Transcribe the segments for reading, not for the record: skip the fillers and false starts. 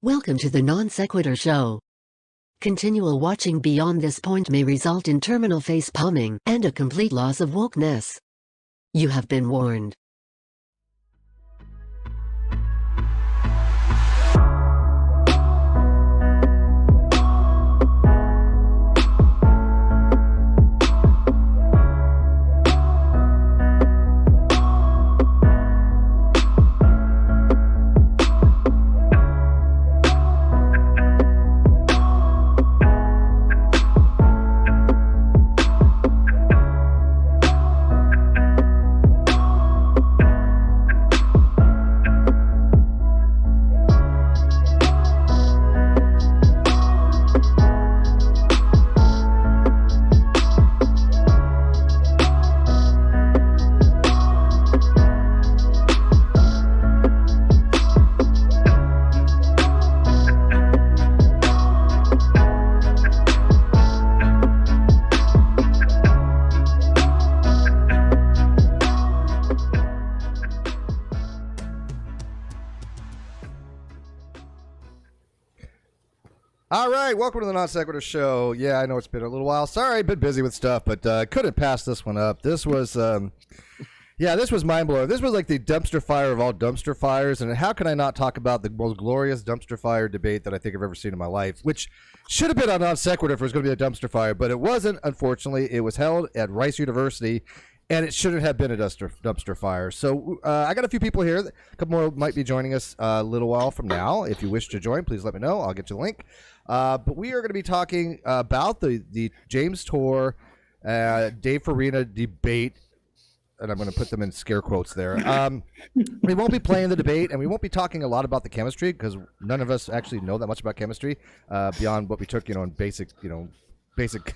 Welcome to the Non-Sequitur Show. Continual watching beyond this point may result in terminal face palming and a complete loss of wokeness. You have been warned. All right, welcome to the Non-Sequitur Show. Yeah, I know it's been a little while. Sorry, I've been busy with stuff, but couldn't pass this one up. This was, this was mind-blowing. This was like the dumpster fire of all dumpster fires, and how can I not talk about the most glorious dumpster fire debate that I think I've ever seen in my life, which should have been on Non-Sequitur if it was going to be a dumpster fire, but it wasn't, unfortunately. It was held at Rice University, and it shouldn't have been a dumpster fire. So I got a few people here. A couple more might be joining us a little while from now. If you wish to join, please let me know. I'll get you the link. But we are going to be talking about the James Tour, Dave Farina debate, and I'm going to put them in scare quotes there. We won't be playing the debate, and we won't be talking a lot about the chemistry because none of us actually know that much about chemistry beyond what we took, in basic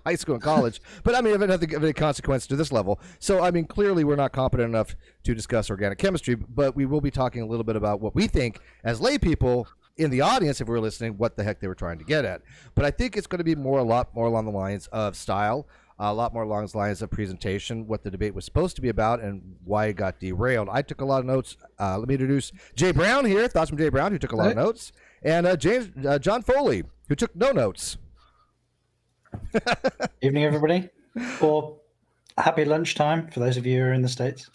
high school and college. But I mean, it doesn't have any consequence to this level. So I mean, clearly we're not competent enough to discuss organic chemistry, but we will be talking a little bit about what we think as lay people in the audience, if we were listening, what the heck they were trying to get at. But I think it's going to be a lot more along the lines of style, a lot more along the lines of presentation, what the debate was supposed to be about, and why it got derailed. I took a lot of notes. Let me introduce Jay Brown here. Thoughts from Jay Brown, who took a lot of notes, and John Foley, who took no notes. Evening, everybody. Or happy lunchtime for those of you who are in the States.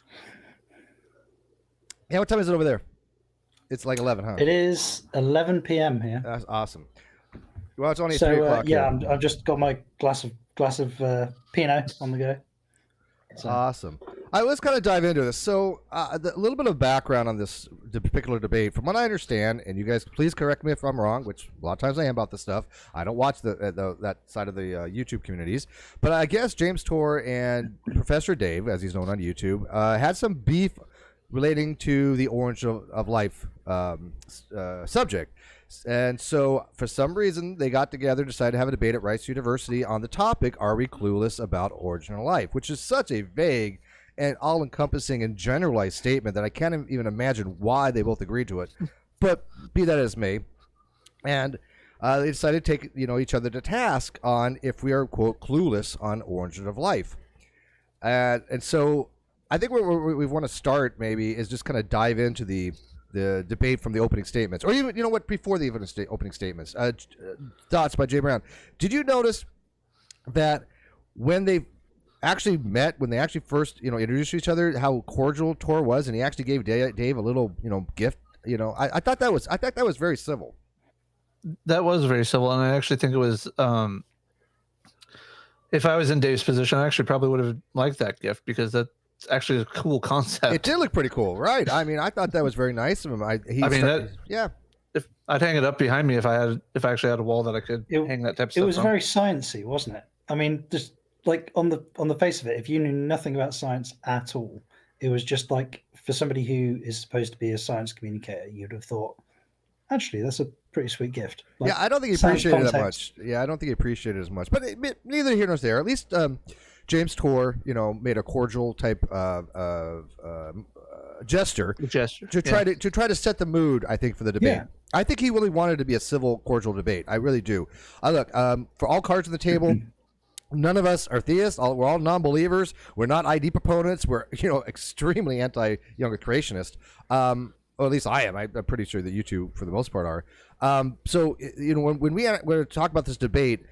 Yeah, what time is it over there? It's like 11, huh? It is 11 p.m. here. That's awesome. Well, it's only 3 o'clock. I've just got my glass of Pinot on the go. So. Awesome. All right, let's kind of dive into this. So, a little bit of background on this particular debate. From what I understand, and you guys please correct me if I'm wrong, which a lot of times I am about this stuff. I don't watch that side of the YouTube communities, but I guess James Tour and Professor Dave, as he's known on YouTube, had some beef relating to the Orange of Life subject. And so, for some reason, they got together, decided to have a debate at Rice University on the topic, are we clueless about origin of life? Which is such a vague and all-encompassing and generalized statement that I can't even imagine why they both agreed to it. But be that as may. And they decided to take each other to task on if we are, quote, clueless on origin of life. And so I think where we want to start maybe is just kind of dive into the debate from the opening statements, or even before the opening statements. Thoughts by Jay Brown. Did you notice that when they actually met, when they actually first introduced each other, how cordial Tor was, and he actually gave Dave a little gift. I thought that was very civil. That was very civil, and I actually think it was. If I was in Dave's position, I actually probably would have liked that gift because that's actually a cool concept. It did look pretty cool, right? I mean, I thought that was very nice of him. Yeah. If I'd hang it up behind me if I actually had a wall that I could hang that type of stuff. It was very sciencey, wasn't it? I mean, just like on the face of it, if you knew nothing about science at all, it was just like for somebody who is supposed to be a science communicator, you'd have thought, actually, that's a pretty sweet gift. Like, yeah, I don't think he appreciated it that much. Yeah, I don't think he appreciated it as much. But neither here nor there. At least James Tour, made a cordial type gesture to try to set the mood, I think, for the debate. Yeah. I think he really wanted to be a civil, cordial debate. I really do. Look, for all cards on the table, none of us are theists. We're all non-believers. We're not ID proponents. We're extremely anti-creationist. or at least I am. I'm pretty sure that you two, for the most part, are. So when we talk about this debate,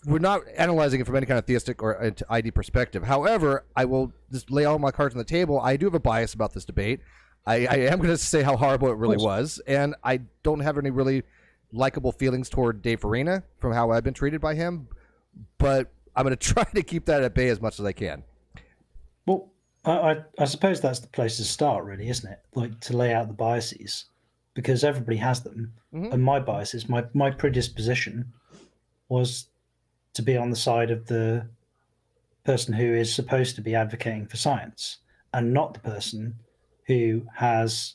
we're not analyzing it from any kind of theistic or ID perspective. However, I will just lay all my cards on the table. I do have a bias about this debate. I am going to say how horrible it really was, and I don't have any really likable feelings toward Dave Farina from how I've been treated by him, but I'm going to try to keep that at bay as much as I can. Well, I suppose that's the place to start, really, isn't it? Like, to lay out the biases, because everybody has them. Mm-hmm. And my biases, my predisposition was to be on the side of the person who is supposed to be advocating for science, and not the person who has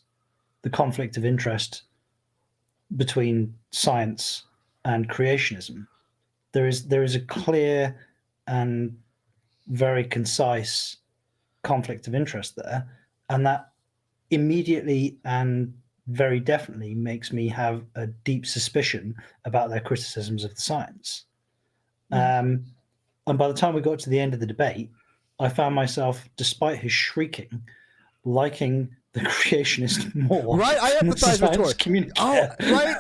the conflict of interest between science and creationism. There is a clear and very concise conflict of interest there, and that immediately and very definitely makes me have a deep suspicion about their criticisms of the science. And by the time we got to the end of the debate, I found myself, despite his shrieking, liking the creationist more. Right, I empathize with Tor. Oh, right.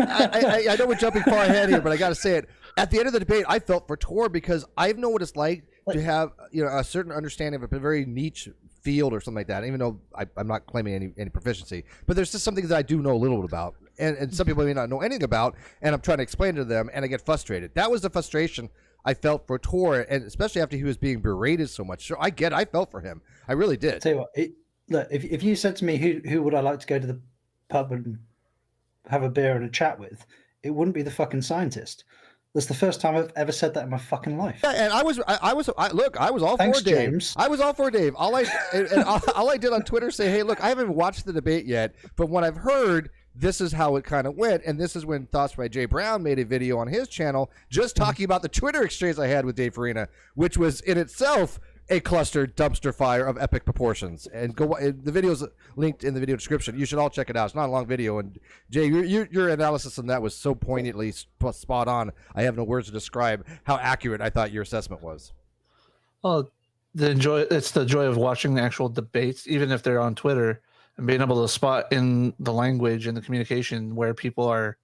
I know we're jumping far ahead here, but I got to say it. At the end of the debate, I felt for Tor because I know what it's like to have a certain understanding of a very niche field or something like that. Even though I'm not claiming any proficiency, but there's just something that I do know a little bit about, and some people may not know anything about, and I'm trying to explain to them, and I get frustrated. That was the frustration I felt for Tor, and especially after he was being berated so much. So I felt for him. I really did. Tell you what, look, if you said to me who would I like to go to the pub and have a beer and a chat with, it wouldn't be the fucking scientist. That's the first time I've ever said that in my fucking life. Yeah, and I was all Thanks, for Dave. James. I was all for Dave. All I did on Twitter say, hey, look, I haven't watched the debate yet, but what I've heard, this is how it kind of went, and this is when Thoughts by Jay Brown made a video on his channel just talking about the Twitter exchange I had with Dave Farina, which was in itself a clustered dumpster fire of epic proportions. And the video's linked in the video description. You should all check it out. It's not a long video. And Jay, your analysis on that was so poignantly spot on. I have no words to describe how accurate I thought your assessment was. Well, it's the joy of watching the actual debates, even if they're on Twitter, and being able to spot in the language and the communication where people are,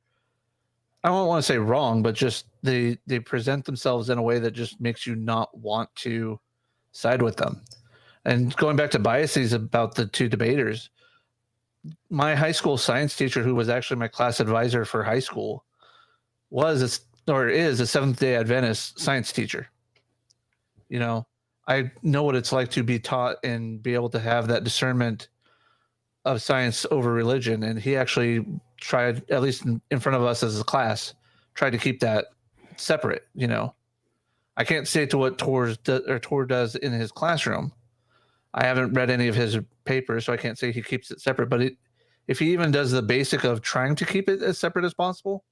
I don't want to say wrong, but just they present themselves in a way that just makes you not want to side with them. And going back to biases about the two debaters, my high school science teacher, who was actually my class advisor for high school, is a Seventh-day Adventist science teacher. I know what it's like to be taught and be able to have that discernment of science over religion. And he actually tried, at least in front of us as a class, tried to keep that separate. I can't say to what Tor does in his classroom. I haven't read any of his papers, so I can't say he keeps it separate. But if he even does the basic of trying to keep it as separate as possible,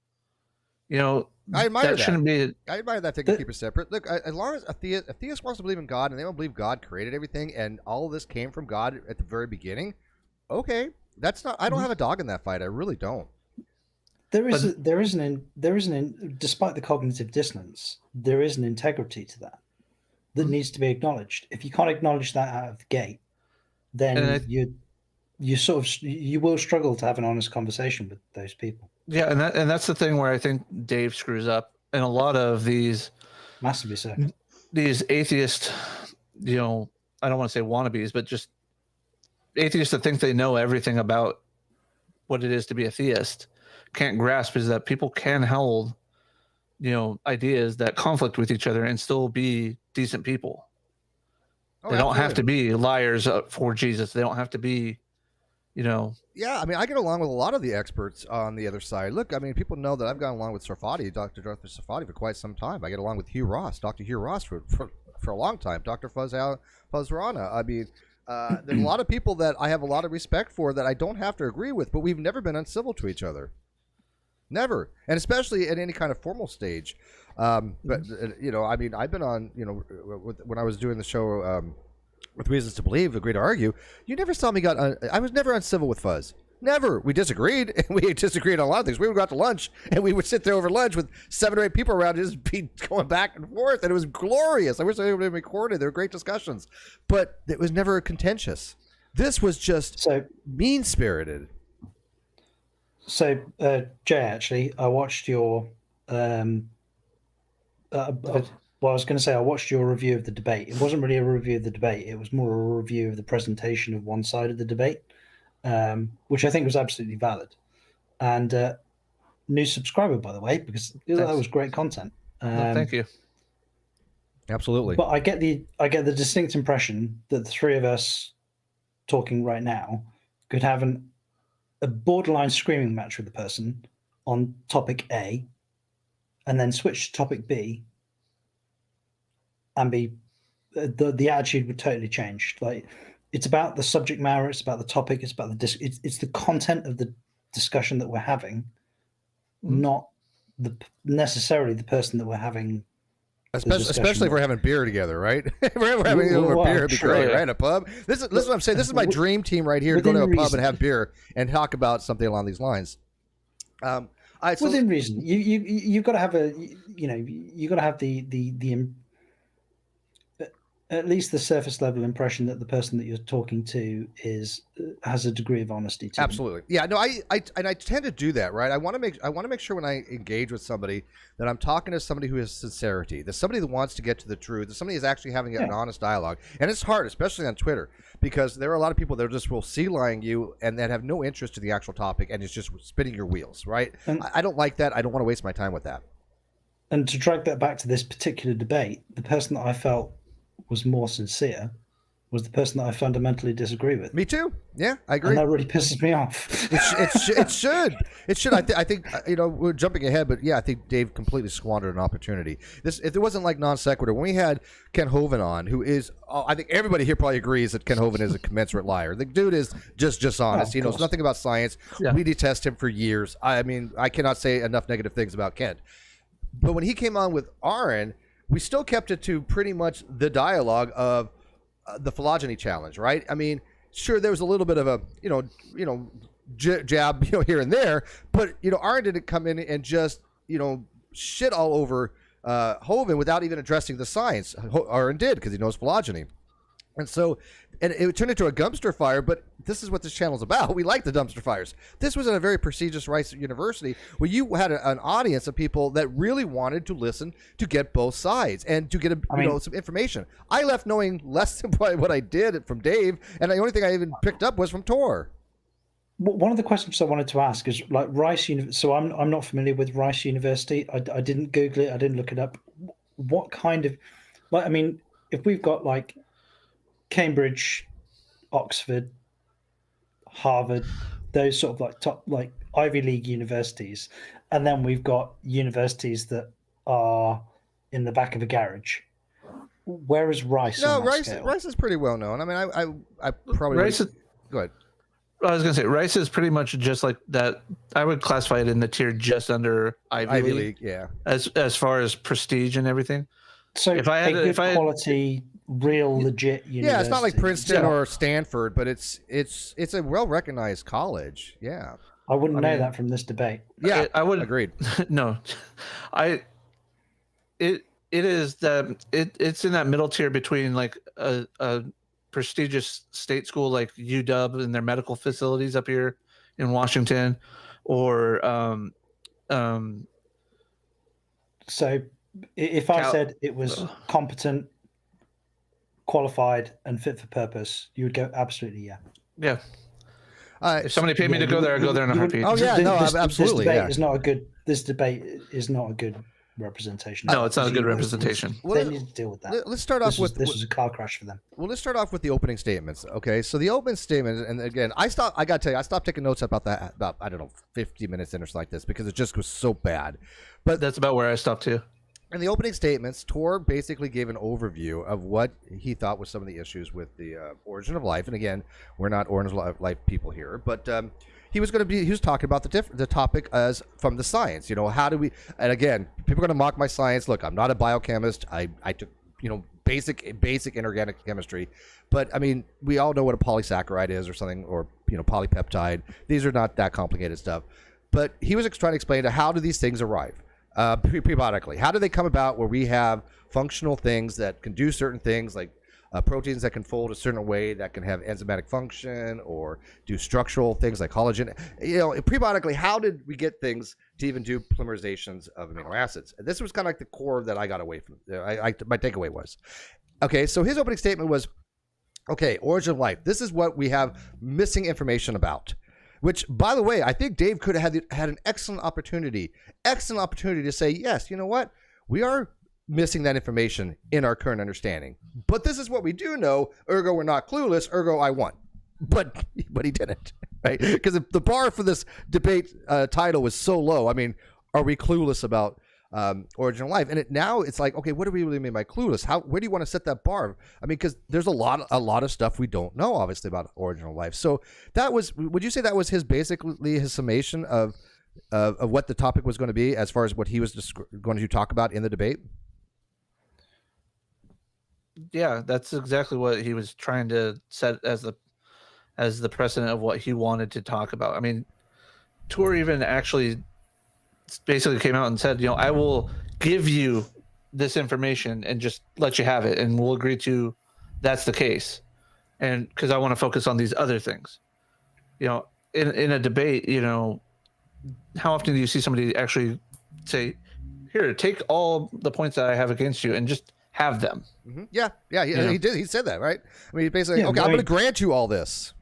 I admire that. Shouldn't be. I admire that they can keep it separate. Look, as long as a theist wants to believe in God and they don't believe God created everything and all of this came from God at the very beginning, okay, that's not. I don't have a dog in that fight. I really don't. Despite the cognitive dissonance, there is an integrity to that needs to be acknowledged. If you can't acknowledge that out of the gate, then you will struggle to have an honest conversation with those people. Yeah, and that's the thing where I think Dave screws up, and a lot of these massively so. These atheist, I don't want to say wannabes, but just atheists that think they know everything about what it is to be a theist can't grasp is that people can hold, ideas that conflict with each other and still be decent people. They don't have to be liars for Jesus. They don't have to be, Yeah, I mean, I get along with a lot of the experts on the other side. Look, I mean, people know that I've gone along with Sarfati, Dr. Sarfati, for quite some time. I get along with Dr. Hugh Ross for a long time, Dr. Fuzrana. I mean, there's a lot of people that I have a lot of respect for that I don't have to agree with, but we've never been uncivil to each other. Never. And especially at any kind of formal stage. But, I mean, I've been on, when I was doing the show with Reasons to Believe, Agree to Argue, you never saw me I was never uncivil with Fuzz. Never. We disagreed, and we disagreed on a lot of things. We would go out to lunch, and we would sit there over lunch with 7 or 8 people around, just be going back and forth, and it was glorious. I wish I would have recorded. They were great discussions, but it was never contentious. This was just mean-spirited. So, Jay, actually, I watched your. Well, I was going to say I watched your review of the debate. It wasn't really a review of the debate. It was more a review of the presentation of one side of the debate, which I think was absolutely valid. And new subscriber, by the way, because that was great content. Thank you. Absolutely. But I get the distinct impression that the three of us talking right now could have a borderline screaming match with the person on topic A, and then switch to topic B, and be the attitude would totally change. Like, it's about the subject matter, it's about the topic, it's about it's the content of the discussion that we're having, not necessarily the person that we're having. Especially if we're having beer together, right? We're having a beer, it'd be great, right? A pub. This is what I'm saying. This is my dream team right here, to go to a pub and have beer and talk about something along these lines. Within reason, you've got to have you got to have the at least the surface level impression that the person that you're talking to has a degree of honesty to Absolutely. them. Yeah, no, I tend to do that, right? I want to make sure when I engage with somebody that I'm talking to somebody who has sincerity, that somebody that wants to get to the truth, that somebody is actually having an honest dialogue. And it's hard, especially on Twitter, because there are a lot of people that just will sea-lying you and that have no interest in the actual topic and it's just spinning your wheels, right? And I don't like that. I don't want to waste my time with that. And to drag that back to this particular debate, the person that I felt was more sincere was the person that I fundamentally disagree with. Me too. Yeah, I agree. And that really pisses me off. It should. I think we're jumping ahead, but yeah, I think Dave completely squandered an opportunity. If it wasn't like NonSequitur, when we had Ken Hovind on, who is, I think everybody here probably agrees that Ken Hovind is a commensurate liar. The dude is just honest. He knows nothing about science. Yeah. We detest him for years. I mean, I cannot say enough negative things about Ken. But when he came on with Aaron, we still kept it to pretty much the dialogue of the phylogeny challenge, right? I mean, sure, there was a little bit of a, jab, here and there, but, Aaron didn't come in and just, shit all over Hovind without even addressing the science. Aaron did, because he knows phylogeny. And so, and it turned into a dumpster fire, but this is what this channel's about. We like the dumpster fires. This was at a very prestigious Rice University where you had an audience of people that really wanted to listen to get both sides and to get some information. I left knowing less than probably what I did from Dave, and the only thing I even picked up was from Tor. One of the questions I wanted to ask is, like, Rice University. So I'm not familiar with Rice University. I didn't Google it. I didn't look it up. What kind of, if we've got like Cambridge, Oxford, Harvard, those sort of like top like Ivy League universities, and then we've got universities that are in the back of a garage. Where is Rice? No, Rice is pretty well known. I mean, I probably Rice is, go ahead. I was gonna say Rice is pretty much just like that. I would classify it in the tier just under Ivy League, yeah. As far as prestige and everything. So if I had quality, real legit university. Yeah, it's not like Princeton or Stanford, but it's a well recognized college. Yeah, I wouldn't know that from this debate. Yeah, I would agreed. No, it is that it's in that middle tier between like a prestigious state school like UW and their medical facilities up here in Washington, or so if I said it was competent, qualified, and fit for purpose, you would go absolutely yeah. If somebody paid me to go there, I'd go there in a heartbeat. Oh yeah, absolutely. This debate is not a good representation. No, it's not a good representation. They need to deal with that. Let's start off with this was a car crash for them. Well, let's start off with the opening statements. Okay, so the opening statement, and again, I got to tell you, I stopped taking notes about that about 50 minutes in or something like this because it just was so bad. But that's about where I stopped too. In the opening statements, Tor basically gave an overview of what he thought was some of the issues with the origin of life. And again, we're not origin of life people here, but he was talking about the topic as from the science. How do we? And again, people are going to mock my science. Look, I'm not a biochemist. I took basic inorganic chemistry, but I mean, we all know what a polysaccharide is or something, or polypeptide. These are not that complicated stuff. But he was trying to explain how do these things arrive. Prebiotically, how do they come about where we have functional things that can do certain things like proteins that can fold a certain way that can have enzymatic function or do structural things like collagen. Prebiotically, how did we get things to even do polymerizations of amino acids? And this was kind of like the core that I got away from. My takeaway was, okay, so his opening statement was, okay, origin of life. This is what we have missing information about. Which, by the way, I think Dave could have had an excellent opportunity to say, yes, you know what? We are missing that information in our current understanding. But this is what we do know, ergo we're not clueless, ergo I won. But he didn't, right? Because the bar for this debate title was so low. I mean, are we clueless about origin of life? And now it's like, okay, what do we really mean by clueless? Where do you want to set that bar? I mean, because there's a lot of stuff we don't know, obviously, about origin of life. So would you say that was basically his summation of what the topic was going to be as far as what he was going to talk about in the debate? Yeah, that's exactly what he was trying to set as the precedent of what he wanted to talk about. I mean, Tour even actually basically came out and said, I will give you this information and just let you have it, and we'll agree to that's the case. And because I want to focus on these other things. In a debate, how often do you see somebody actually say, here, take all the points that I have against you and just have them? Mm-hmm. Yeah, he did. He said that, right? I mean, basically, I'm going to grant you all this.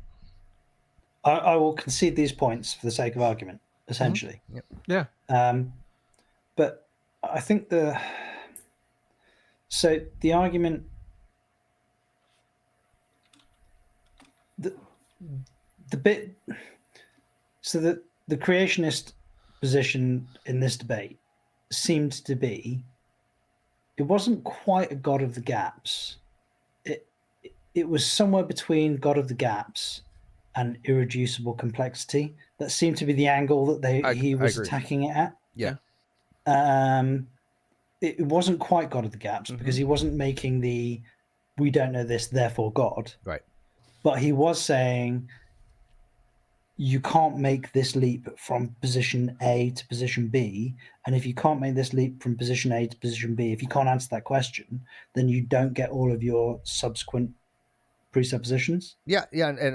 I will concede these points for the sake of argument, essentially. Mm-hmm. Yeah. But I think the argument, the creationist position in this debate seemed to be, it wasn't quite a God of the gaps. It was somewhere between God of the gaps and irreducible complexity. That seemed to be the angle that he was attacking it at. Yeah. It wasn't quite God of the gaps, mm-hmm. because he wasn't making we don't know this, therefore God. Right. But he was saying, you can't make this leap from position A to position B. And if you can't make this leap from position A to position B, if you can't answer that question, then you don't get all of your subsequent presuppositions. Yeah,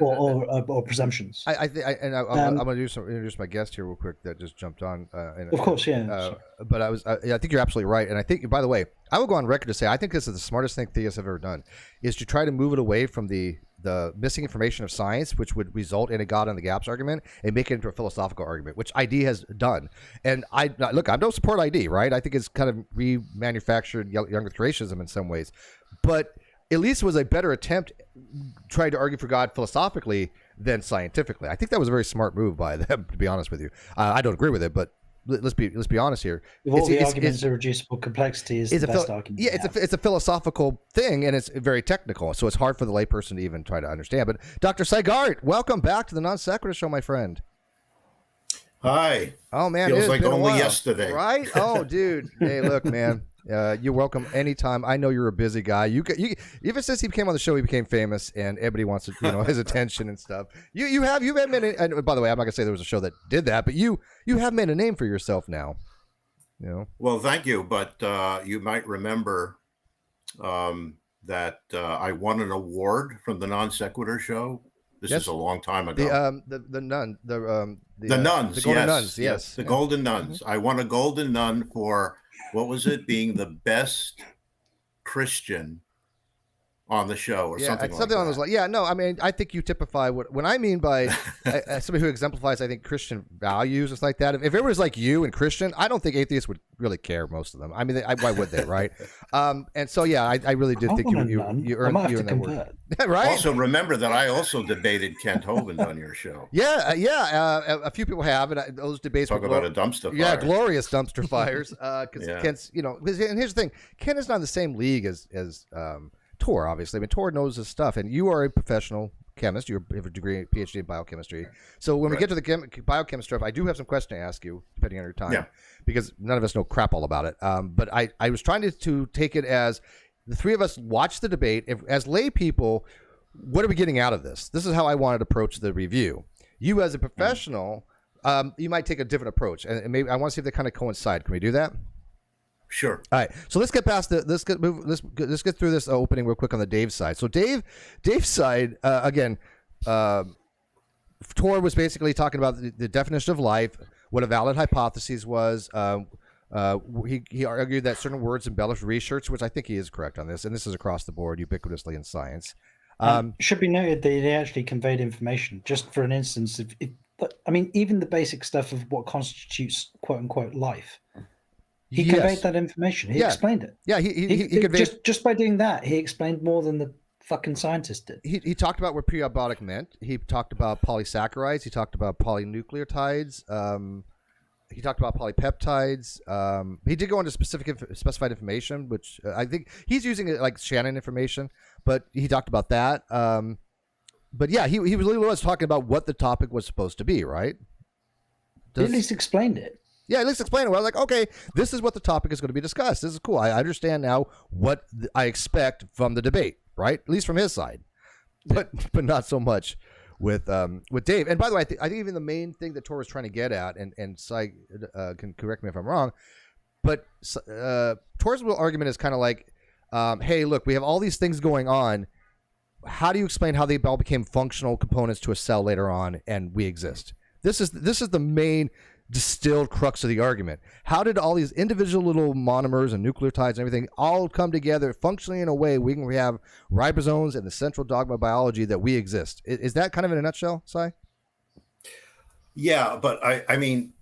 or presumptions. I'm going to introduce my guest here real quick that just jumped on. Of course, yeah. But I think you're absolutely right, and I think, by the way, I will go on record to say I think this is the smartest thing theists have ever done, is to try to move it away from the missing information of science, which would result in a God on the gaps argument, and make it into a philosophical argument, which ID has done. And I don't support ID, right? I think it's kind of remanufactured younger creationism in some ways, but at least it was a better attempt trying to argue for God philosophically than scientifically. I think that was a very smart move by them, to be honest with you. I don't agree with it, but let's be honest here. All the arguments of reducible complexity is the best argument. Yeah, it's a philosophical thing, and it's very technical, so it's hard for the layperson to even try to understand. But Dr. Seigart, welcome back to the Non-Sequitur Show, my friend. Hi. Oh man, feels like only yesterday, right? Oh, dude. Hey, look, man. You're welcome anytime. I know you're a busy guy. You ever since he came on the show, he became famous, and everybody wants to, his attention and stuff. You've made and by the way, I'm not gonna say there was a show that did that, but you have made a name for yourself now. Well, thank you, but you might remember that I won an award from the Non-Sequitur Show. This is a long time ago. The nuns. The Golden Nuns. Yes. The Golden Nuns. I won a Golden Nun for, what was it, being the best Christian on the show, or something like that. On those lines. Yeah, no, I mean, I think you typify what I mean by somebody who exemplifies, I think, Christian values, just like that. If it was like you and Christian, I don't think atheists would really care, most of them. I mean, why would they, right? And so, yeah, I really did think you earned that word. Right? Also, remember that I also debated Kent Hovind on your show. Yeah, a few people have, and those debates talk about a dumpster fire. Yeah, glorious dumpster fires. Because Kent's, and here's the thing, Kent is not in the same league as Tor, obviously. I mean, Tor knows his stuff, and you are a professional chemist. You have a degree, PhD in biochemistry. So when we get to the biochemistry stuff, I do have some questions to ask you, depending on your time, because none of us know crap all about it. But I was trying to take it as the three of us watch the debate. As lay people, what are we getting out of this? This is how I wanted to approach the review. You, as a professional, you might take a different approach, and maybe I want to see if they kind of coincide. Can we do that? Sure. All right, so let's get past the let's get through this opening real quick on the Dave side. So Dave's side again, Tor was basically talking about the definition of life, what a valid hypothesis was. He argued that certain words embellish research, which I think he is correct on this, and this is across the board, ubiquitously in science. Should be noted that he actually conveyed information. Just for an instance, I mean, even the basic stuff of what constitutes "quote unquote" life. He conveyed that information. He explained it. Yeah, he conveyed just by doing that, he explained more than the fucking scientist did. He talked about what prebiotic meant. He talked about polysaccharides. He talked about polynucleotides. He talked about polypeptides. He did go into specified information, which I think he's using it like Shannon information, but he talked about that. But yeah, he really was talking about what the topic was supposed to be, right? He at least explained it. Yeah, let's explain it. Well, like, okay, this is what the topic is going to be discussed. This is cool. I understand now what I expect from the debate, right? At least from his side, but not so much with Dave. And by the way, I think even the main thing that Tor was trying to get at, and Cy can correct me if I'm wrong, but Tor's little argument is kind of like, hey, look, we have all these things going on. How do you explain how they all became functional components to a cell later on, and we exist? This is the main distilled crux of the argument. How did all these individual little monomers and nucleotides and everything all come together functionally in a way we have ribosomes and the central dogma of biology that we exist? Is that kind of in a nutshell, Cy? Yeah, but I mean,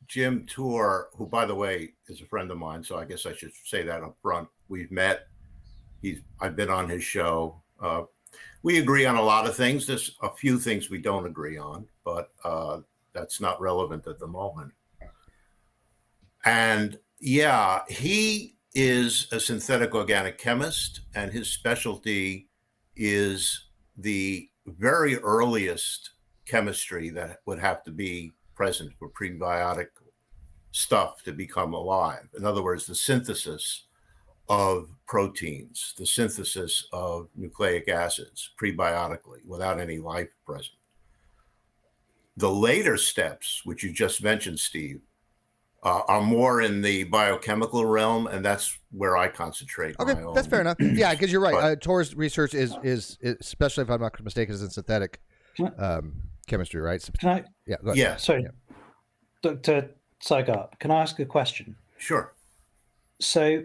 Jim Tour, who, by the way, is a friend of mine, so I guess I should say that up front. We've met. I've been on his show. We agree on a lot of things. There's a few things we don't agree on, but that's not relevant at the moment. And yeah, he is a synthetic organic chemist, and his specialty is the very earliest chemistry that would have to be present for prebiotic stuff to become alive. In other words, the synthesis of proteins, the synthesis of nucleic acids prebiotically without any life present. The later steps, which you just mentioned, Steve, are more in the biochemical realm, and that's where I concentrate. Okay, that's fair enough. Yeah, because you're right. Tor's research is, especially if I'm not mistaken, is in synthetic chemistry, right? Can I? Yeah. Go ahead. Yeah. Sorry, Dr. Saigat, can I ask a question? Sure. So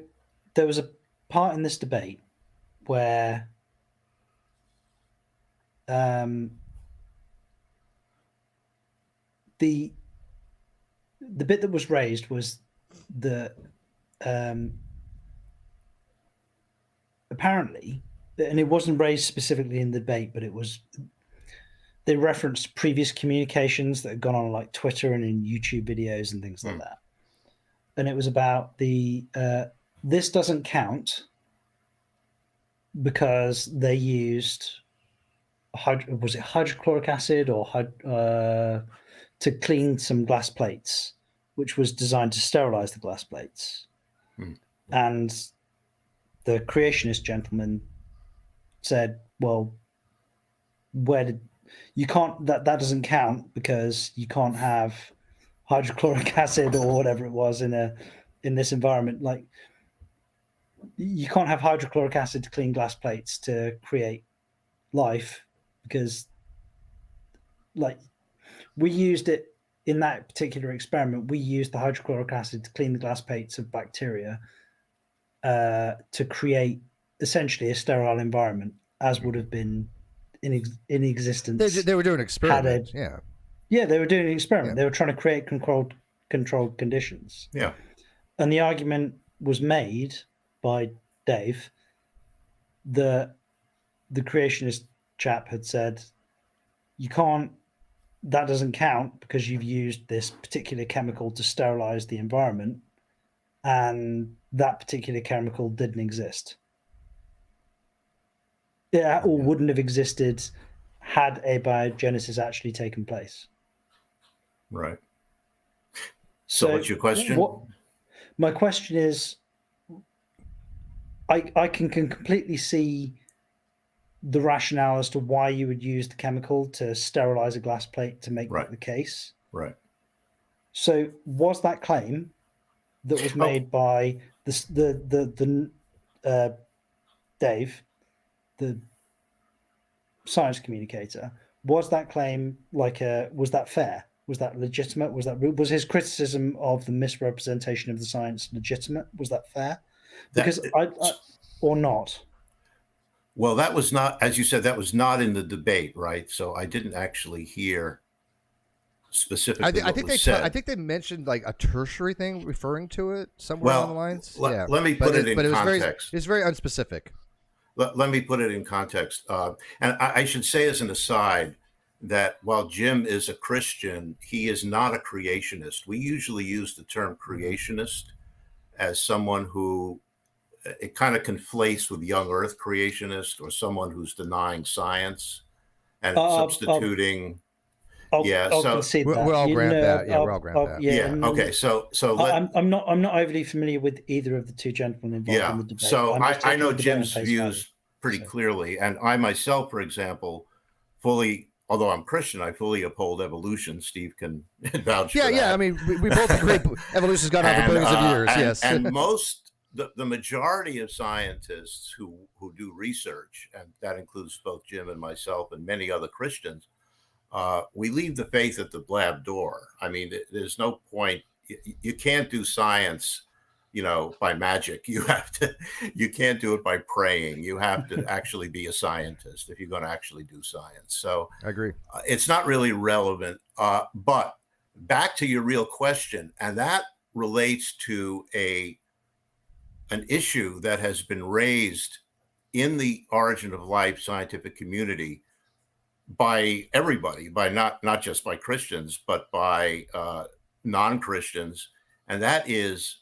there was a part in this debate where the bit that was raised was the apparently, and it wasn't raised specifically in the debate, but they referenced previous communications that had gone on like Twitter and in YouTube videos and things like that. And it was about the this doesn't count because they used hydrochloric acid or to clean some glass plates, which was designed to sterilize the glass plates. And the creationist gentleman said, well, that doesn't count because you can't have hydrochloric acid or whatever it was in this environment. Like, you can't have hydrochloric acid to clean glass plates to create life because, like, we used it in that particular experiment. We used the hydrochloric acid to clean the glass plates of bacteria to create essentially a sterile environment, as would have been in existence. They were doing experiments. Yeah, they were doing an experiment. They were trying to create controlled conditions. Yeah. And the argument was made by Dave that the creationist chap had said, that doesn't count because you've used this particular chemical to sterilize the environment, and that particular chemical didn't exist. It or wouldn't have existed had abiogenesis actually taken place. Right. So what's your question? My question is, I can completely see the rationale as to why you would use the chemical to sterilize a glass plate to make that the case. Right. So was that claim that was made by the Dave, the science communicator, was that claim was that fair? Was that legitimate? Was his criticism of the misrepresentation of the science legitimate? Was that fair? Because or not? Well, that was not, as you said, that was not in the debate, right? So I didn't actually hear specifically I think what was said. I think they mentioned like a tertiary thing referring to it somewhere along the lines. Let me put it in context. It's very unspecific. Let me put it in context. And I should say as an aside that while Jim is a Christian, he is not a creationist. We usually use the term creationist as someone who it kind of conflates with young earth creationist or someone who's denying science and substituting. I'll concede that. We'll all grant that. Yeah, we'll all grant that. Yeah. Okay. So I'm not overly familiar with either of the two gentlemen involved in the debate. So I know Jim's views pretty clearly, and I myself, for example, although I'm Christian, I fully uphold evolution. Steve can vouch for that. Yeah. I mean, we both agree evolution's gone on for billions of years. Yes. And the majority of scientists who do research, and that includes both Jim and myself and many other Christians, we leave the faith at the lab door. I mean, there's no point. You can't do science, by magic. You can't do it by praying. You have to actually be a scientist if you're going to actually do science. So I agree. It's not really relevant. But back to your real question, and that relates to an issue that has been raised in the origin of life scientific community by everybody, by not just by Christians, but by non-Christians. And that is,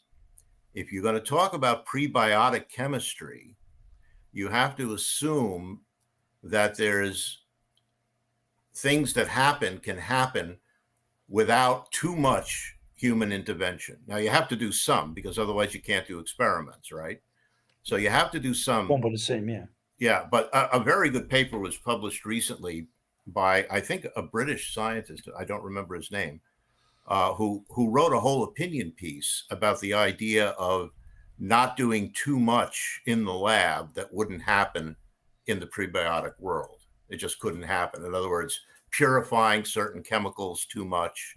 if you're going to talk about prebiotic chemistry, you have to assume that there's things that can happen without too much human intervention. Now you have to do some, because otherwise you can't do experiments, right? So you have to do some. One would assume, yeah. Yeah, but a very good paper was published recently by, I think, a British scientist, I don't remember his name, who wrote a whole opinion piece about the idea of not doing too much in the lab that wouldn't happen in the prebiotic world. It just couldn't happen. In other words, purifying certain chemicals too much,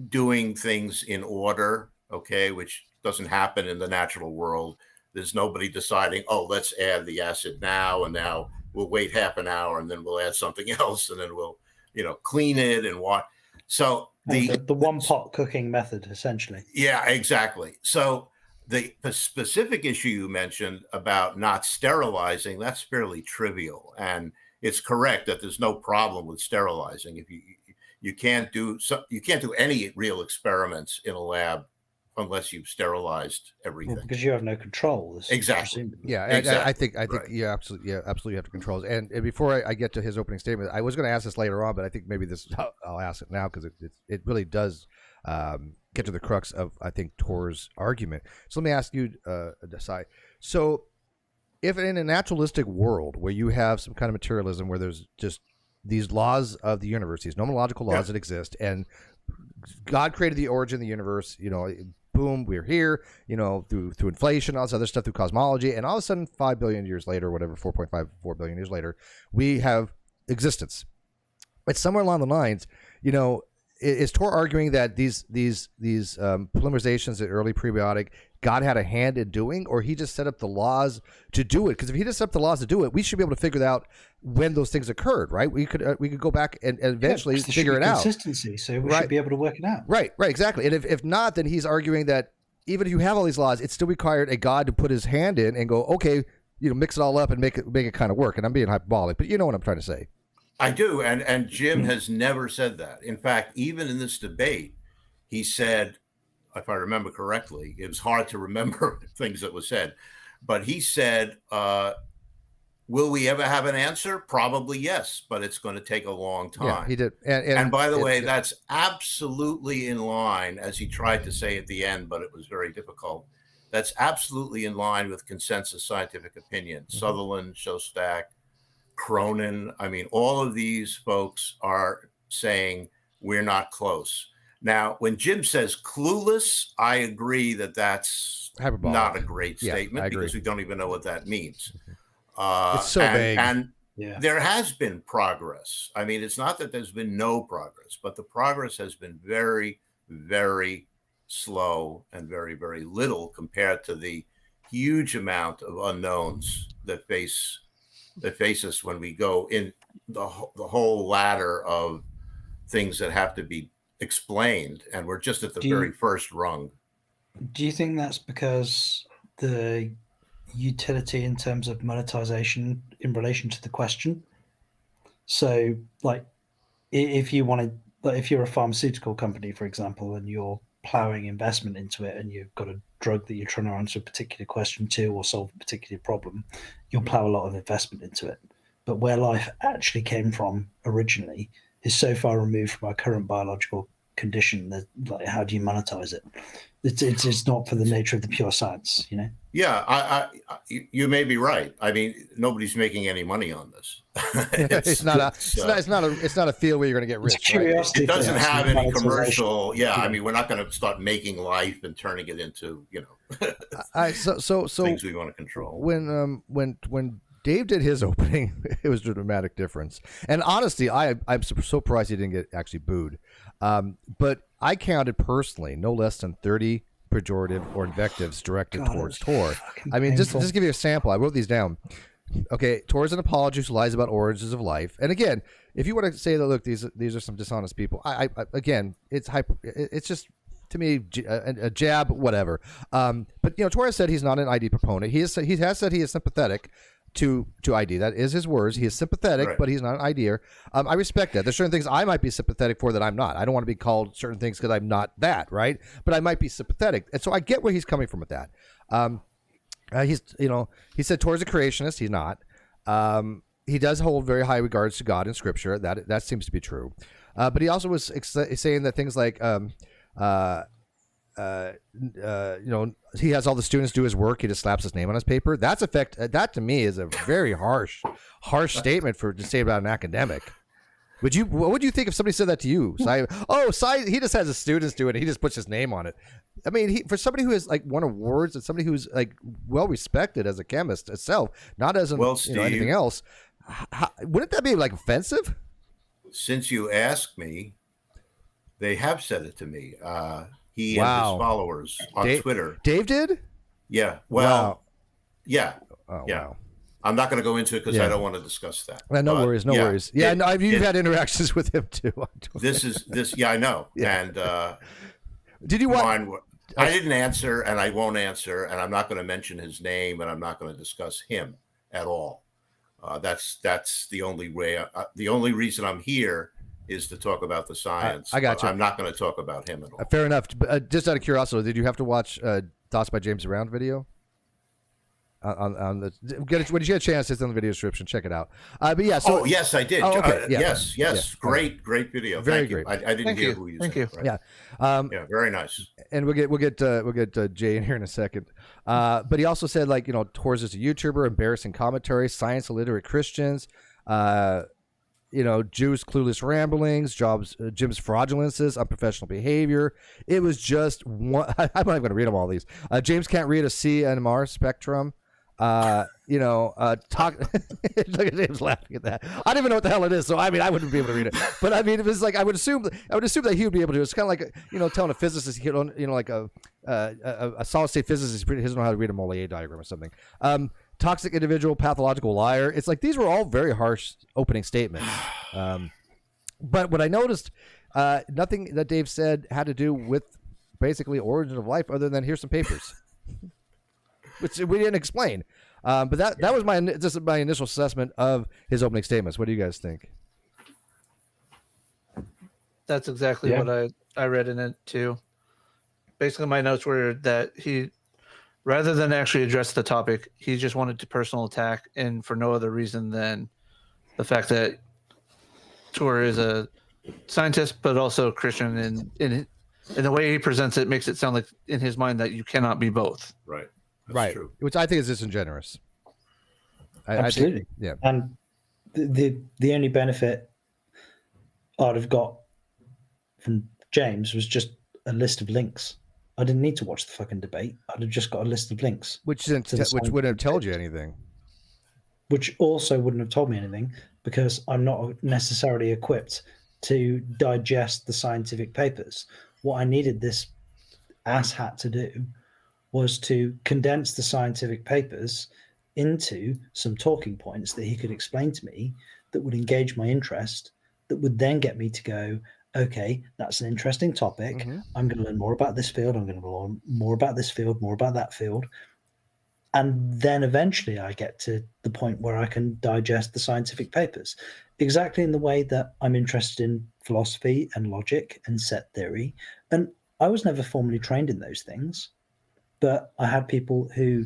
doing things in order, okay, which doesn't happen in the natural world. There's nobody deciding, oh, let's add the acid now, and now we'll wait half an hour, and then we'll add something else, and then we'll, clean it and what. So the one pot cooking method, essentially. Yeah, exactly. So the specific issue you mentioned about not sterilizing, that's fairly trivial, and it's correct that there's no problem with sterilizing. If you can't do any real experiments in a lab unless you've sterilized everything, because you have no control. Exactly. Yeah, exactly. I think Right. you absolutely have to control it. And before I get to his opening statement, I was going to ask this later on, but I think maybe I'll ask it now because it really does get to the crux of, I think, Tor's argument. So let me ask you, Desai. So if in a naturalistic world where you have some kind of materialism where there's just these laws of the universe, these nomenological laws that exist, and God created the origin of the universe, boom, we're here, through inflation, all this other stuff, through cosmology, and all of a sudden 5 billion years later, whatever, 4.54 billion years later, we have existence. But somewhere along the lines, is Tor arguing that these polymerizations, the early prebiotic, God had a hand in doing, or he just set up the laws to do it? Because if he just set up the laws to do it, we should be able to figure out when those things occurred, right? We could go back and eventually figure it out. Consistency, so we should be able to work it out. Right, exactly. And if not, then he's arguing that even if you have all these laws, it still required a God to put his hand in and go, okay, mix it all up and make it kind of work. And I'm being hyperbolic, but you know what I'm trying to say. I do, and Jim has never said that. In fact, even in this debate, he said, if I remember correctly, it was hard to remember things that were said, but he said, will we ever have an answer? Probably yes, but it's going to take a long time. Yeah, he did. And by the way, that's absolutely in line, as he tried to say at the end, but it was very difficult. That's absolutely in line with consensus scientific opinion. Mm-hmm. Sutherland, Shostak, Cronin, I mean, all of these folks are saying we're not close. Now, when Jim says clueless, I agree that that's Hyperbolic. not a great Yeah, statement I agree. because we don't even know what that means. It's so vague. And Yeah. there has been progress. I mean, it's not that there's been no progress, but the progress has been very, very slow and very, very little compared to the huge amount of unknowns that face us when we go in the whole ladder of things that have to be explained, and we're just at the very first rung. Do you think that's because the utility in terms of monetization in relation to the question? So, like, if you wanted, like, if you're a pharmaceutical company, for example, and you're plowing investment into it, and you've got a drug that you're trying to answer a particular question to or solve a particular problem, you'll plow a lot of investment into it. But where life actually came from originally is so far removed from our current biological condition that, like, how do you monetize it? It's not for the nature of the pure science, you know. Yeah, you may be right. I mean, nobody's making any money on this. It's not a field where you're going to get rich. Curiosity. It doesn't have any commercial. Yeah, Yeah. I mean, we're not going to start making life and turning it into, So things we want to control. When Dave did his opening, it was a dramatic difference. And honestly, I'm so surprised he didn't get actually booed. But I counted personally no less than 30 pejorative or invectives directed towards Tor. I mean, just give you a sample. I wrote these down. Okay, Tor is an apologist who lies about origins of life. And again, if you want to say that, look, these are some dishonest people. I again, it's just, to me, a jab, whatever. But Tor has said he's not an ID proponent. He has said he is sympathetic to ID. That is his words. He is sympathetic, Right. but he's not an IDer. I respect that. There's certain things I might be sympathetic for that I'm not. I don't want to be called certain things because I'm not that, right? But I might be sympathetic, and so I get where he's coming from with that. He said Tor's a creationist. He's not. He does hold very high regards to God in Scripture. That seems to be true. But he also was saying that things like he has all the students do his work. He just slaps his name on his paper. That to me is a very harsh statement to say about an academic. What would you think if somebody said that to you? He just has his students do it. He just puts his name on it. I mean, for somebody who has like won awards and somebody who's like well respected as a chemist itself, not as anything else, wouldn't that be like offensive? Since you asked me, they have said it to me. He Wow. and his followers on Twitter. Dave did? Yeah. Well, Wow. Yeah. Oh, yeah. Wow. I'm not going to go into it because Yeah. I don't want to discuss that. No worries. Yeah, you've had interactions with him too. Yeah, I know. Yeah. And did you want? I didn't answer, and I won't answer, and I'm not going to mention his name, and I'm not going to discuss him at all. That's the only way. The only reason I'm here is to talk about the science. I got you. I'm not going to talk about him at all. Fair enough. Just out of curiosity, did you have to watch Thoughts by James Around video? On the when you get a chance, it's in the video description. Check it out. But yeah. So, yes, I did. Okay. Yes. Yeah. Great video. Very Thank you. great. I didn't hear who you said. Thank you. Right. Yeah. Yeah. Very nice. And we'll get Jay in here in a second. But he also said, like, Tor's is a YouTuber, embarrassing commentary, science illiterate Christians, Jews' clueless ramblings, Jim's fraudulences, unprofessional behavior. It was just one. I'm not even going to read them all these. James can't read a CNMR spectrum. Talk. Look at James laughing at that. I don't even know what the hell it is, so I mean, I wouldn't be able to read it. But I mean, it was like I would assume that he would be able to. It's kind of like telling a physicist like a solid state physicist he doesn't know how to read a Mollier diagram or something. Toxic individual, pathological liar. It's like these were all very harsh opening statements. But what I noticed, nothing that Dave said had to do with basically origin of life, other than here's some papers. Which we didn't explain, but that was my initial assessment of his opening statements. What do you guys think? That's exactly what I read in it too. Basically, my notes were that he, rather than actually address the topic, he just wanted to personal attack, and for no other reason than the fact that Tor is a scientist, but also a Christian, and in the way he presents it, makes it sound like in his mind that you cannot be both. Right. That's right. True. Which I think is disingenuous. Absolutely. Yeah. And the only benefit I'd have got from James was just a list of links. I didn't need to watch the fucking debate. I'd have just got a list of links. Which wouldn't have told you anything. Which also wouldn't have told me anything because I'm not necessarily equipped to digest the scientific papers. What I needed this asshat to do was to condense the scientific papers into some talking points that he could explain to me that would engage my interest, that would then get me to go, okay, that's an interesting topic. Mm-hmm. I'm going to learn more about this field. I'm going to learn more about this field, more about that field. And then eventually I get to the point where I can digest the scientific papers, exactly in the way that I'm interested in philosophy and logic and set theory. And I was never formally trained in those things, but I had people who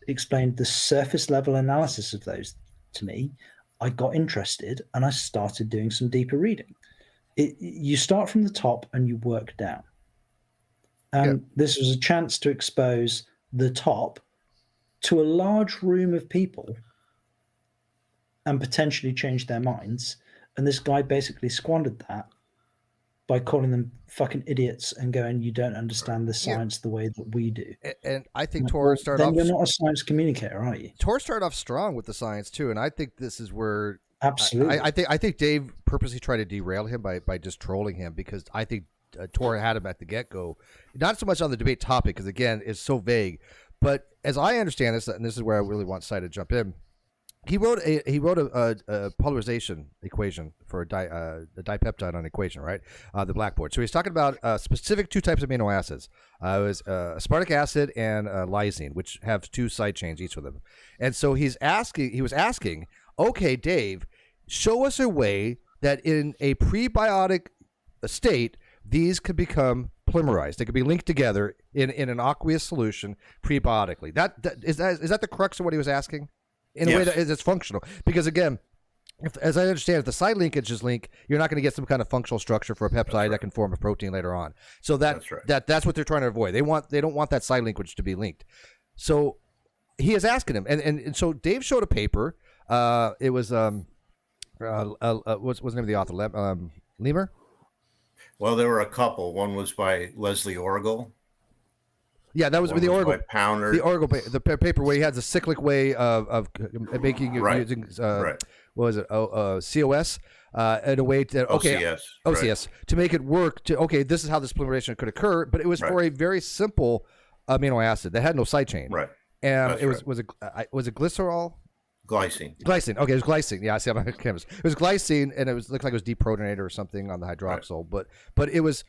explained the surface level analysis of those to me. I got interested and I started doing some deeper reading. You start from the top and you work down. And this was a chance to expose the top to a large room of people and potentially change their minds. And this guy basically squandered that by calling them fucking idiots and going, you don't understand the science the way that we do. And I think Tor started then off... you're not a science communicator, are you? Tor started off strong with the science too, and I think this is where... Absolutely. I think Dave purposely tried to derail him by just trolling him, because I think Tor had him at the get-go. Not so much on the debate topic, because again, it's so vague. But as I understand this, and this is where I really want Sai to jump in, he wrote a polarization equation for a dipeptide on equation, right? The blackboard. So he's talking about specific two types of amino acids. It was aspartic acid and lysine, which have two side chains, each of them. And so he was asking, okay, Dave, show us a way that in a prebiotic state, these could become polymerized. They could be linked together in an aqueous solution prebiotically. Is that the crux of what he was asking? In a way that is functional. Because again, as I understand it, the side linkages link, you're not going to get some kind of functional structure for a peptide that can form a protein later on. So that's what they're trying to avoid. They don't want that side linkage to be linked. So he is asking him, and so Dave showed a paper. It was what's the name of the author? Lemur. Well, there were a couple. One was by Leslie Orgel. Yeah, that was with the Orgel. Pounder. The Orgel, the paper where he has a cyclic way of making using what was it? COS in a way to OCS to make it work. This is how this polymerization could occur, but it was for a very simple amino acid that had no side chain. Right. And was it glycerol? Glycine. Glycine. Okay, it was glycine. Yeah, I see. I'm a chemist. It was glycine, and looked like it was deprotonated or something on the hydroxyl. Right. But it was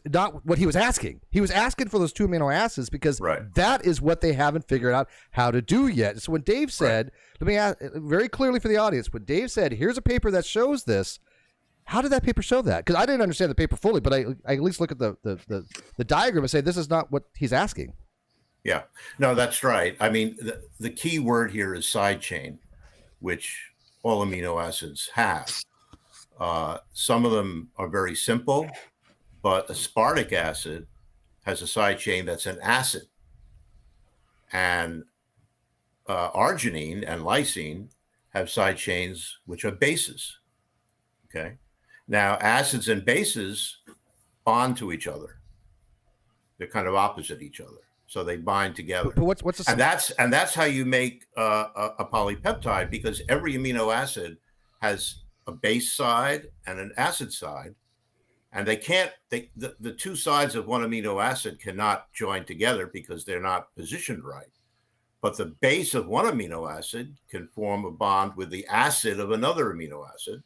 not what he was asking. He was asking for those two amino acids because that is what they haven't figured out how to do yet. So when Dave said, let me ask very clearly for the audience, when Dave said, "Here's a paper that shows this," how did that paper show that? Because I didn't understand the paper fully, but I at least look at the diagram and say this is not what he's asking. Yeah, no, that's right. I mean, the key word here is side chain, which all amino acids have. Some of them are very simple, but aspartic acid has a side chain that's an acid. And arginine and lysine have side chains which are bases. Okay. Now, acids and bases bond to each other. They're kind of opposite each other. So they bind together. But what's and that's how you make a polypeptide, because every amino acid has a base side and an acid side, and the two sides of one amino acid cannot join together because they're not positioned right. But the base of one amino acid can form a bond with the acid of another amino acid,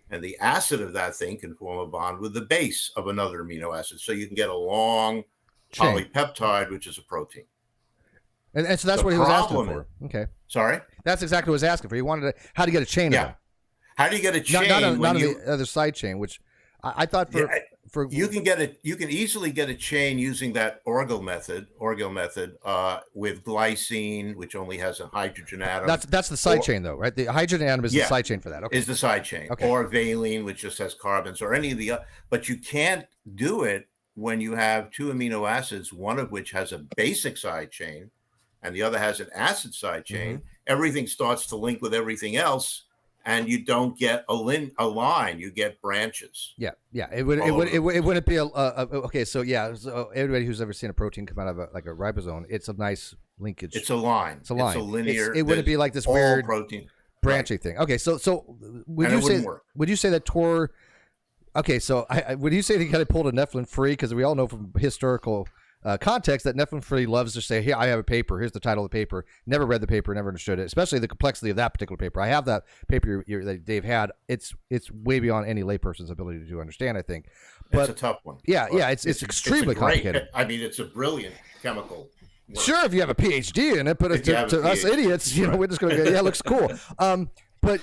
and the acid of that thing can form a bond with the base of another amino acid. So you can get a long polypeptide, which is a protein. And so that's what he was asking for. Okay. Sorry? That's exactly what he was asking for. He wanted how to get a chain of them. How do you get a chain? Not on the other side chain, which I thought for you can easily get a chain using that Orgel method with glycine, which only has a hydrogen atom. That's the side chain though, right? The hydrogen atom is the side chain for that. Okay. Is the side chain. Okay. Or valine, which just has carbons, or any of the but you can't do it when you have two amino acids, one of which has a basic side chain and the other has an acid side chain. Everything starts to link with everything else, and you don't get a line. You get branches. Yeah. It wouldn't be okay. So yeah, so everybody who's ever seen a protein come out of a ribosome, it's a nice linkage. It's a line. It's a line. It's a linear. It wouldn't be like this weird protein branching thing. Okay, so would you say that Tor? Okay, so would you say he kind of pulled a Nephilim free? Because we all know from historical context that Nephilim free loves to say, "Here, I have a paper. Here's the title of the paper." Never read the paper, never understood it, especially the complexity of that particular paper. I have that paper that Dave had. It's way beyond any layperson's ability to understand, I think. But it's a tough one. Yeah, it's extremely complicated. I mean, it's a brilliant chemical. Work. Sure, if you have a PhD in it, but to us idiots, we're just going to go, yeah, it looks cool. But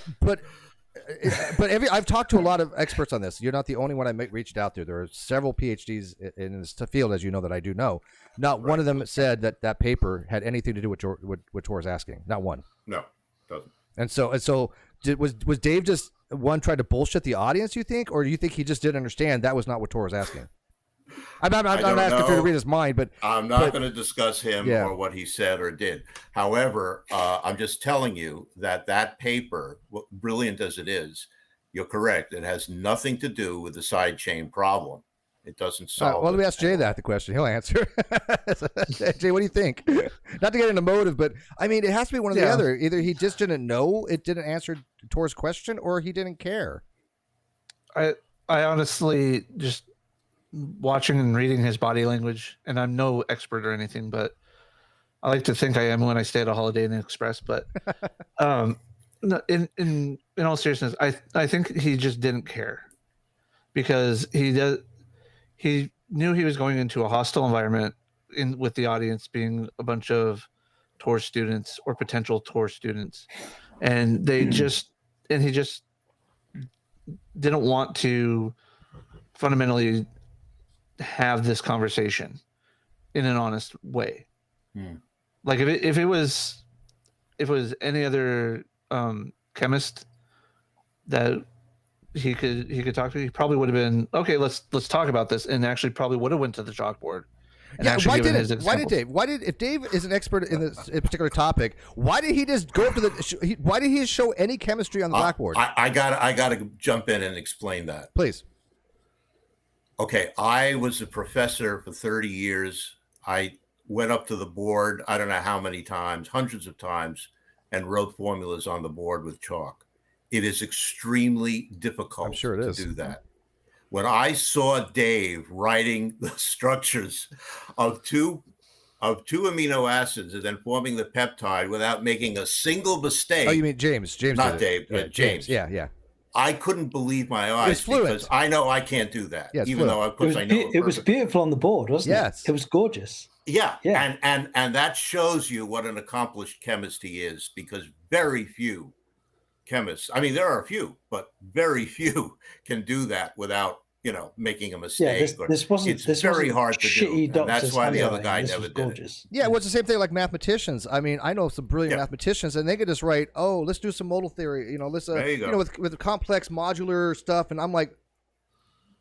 I've talked to a lot of experts on this. You're not the only one I reached out to. There are several PhDs in this field, as you know, that I do know. Not one of them said that paper had anything to do with what Tor's asking. Not one. No, doesn't. And so was Dave just trying to bullshit the audience, you think, or do you think he just didn't understand that was not what Tor was asking? I'm not asking for you to read his mind, but I'm not going to discuss him or what he said or did. However, I'm just telling you that paper, brilliant as it is, you're correct. It has nothing to do with the side chain problem. It doesn't solve. Well, let me ask Jay the question. He'll answer. Jay, what do you think? Not to get into motive, but I mean, it has to be one or the other. Either he just didn't know, it didn't answer Tor's question, or he didn't care. I honestly just watching and reading his body language, and I'm no expert or anything, but I like to think I am when I stay at a Holiday Inn Express. But in all seriousness, I think he just didn't care because he knew he was going into a hostile environment with the audience being a bunch of Tor students or potential Tor students, and he just didn't want to fundamentally have this conversation in an honest way. Like if it was any other chemist that he could talk to, he probably would have been okay. Let's talk about this, and actually probably would have went to the chalkboard. And why did if Dave is an expert in this particular topic, why did he just go up to why did he show any chemistry on the blackboard? I gotta jump in and explain that, please. Okay, I was a professor for 30 years. I went up to the board, I don't know how many times, hundreds of times, and wrote formulas on the board with chalk. It is extremely difficult to do that. When I saw Dave writing the structures of two amino acids and then forming the peptide without making a single mistake. Oh, you mean James? Not Dave, James. Yeah. I couldn't believe my eyes because I know I can't do that. Yeah, even though of course I know it was beautiful on the board, wasn't it? Yes. It was gorgeous. Yeah. And that shows you what an accomplished chemist he is, because very few chemists, I mean, there are a few, but very few can do that without, making a mistake. It's very hard to do. And that's why the other guy never did it. Yeah, well, it's the same thing like mathematicians. I mean, I know some brilliant mathematicians, and they could just write, "Oh, let's do some modal theory." Let's with complex modular stuff, and I'm like,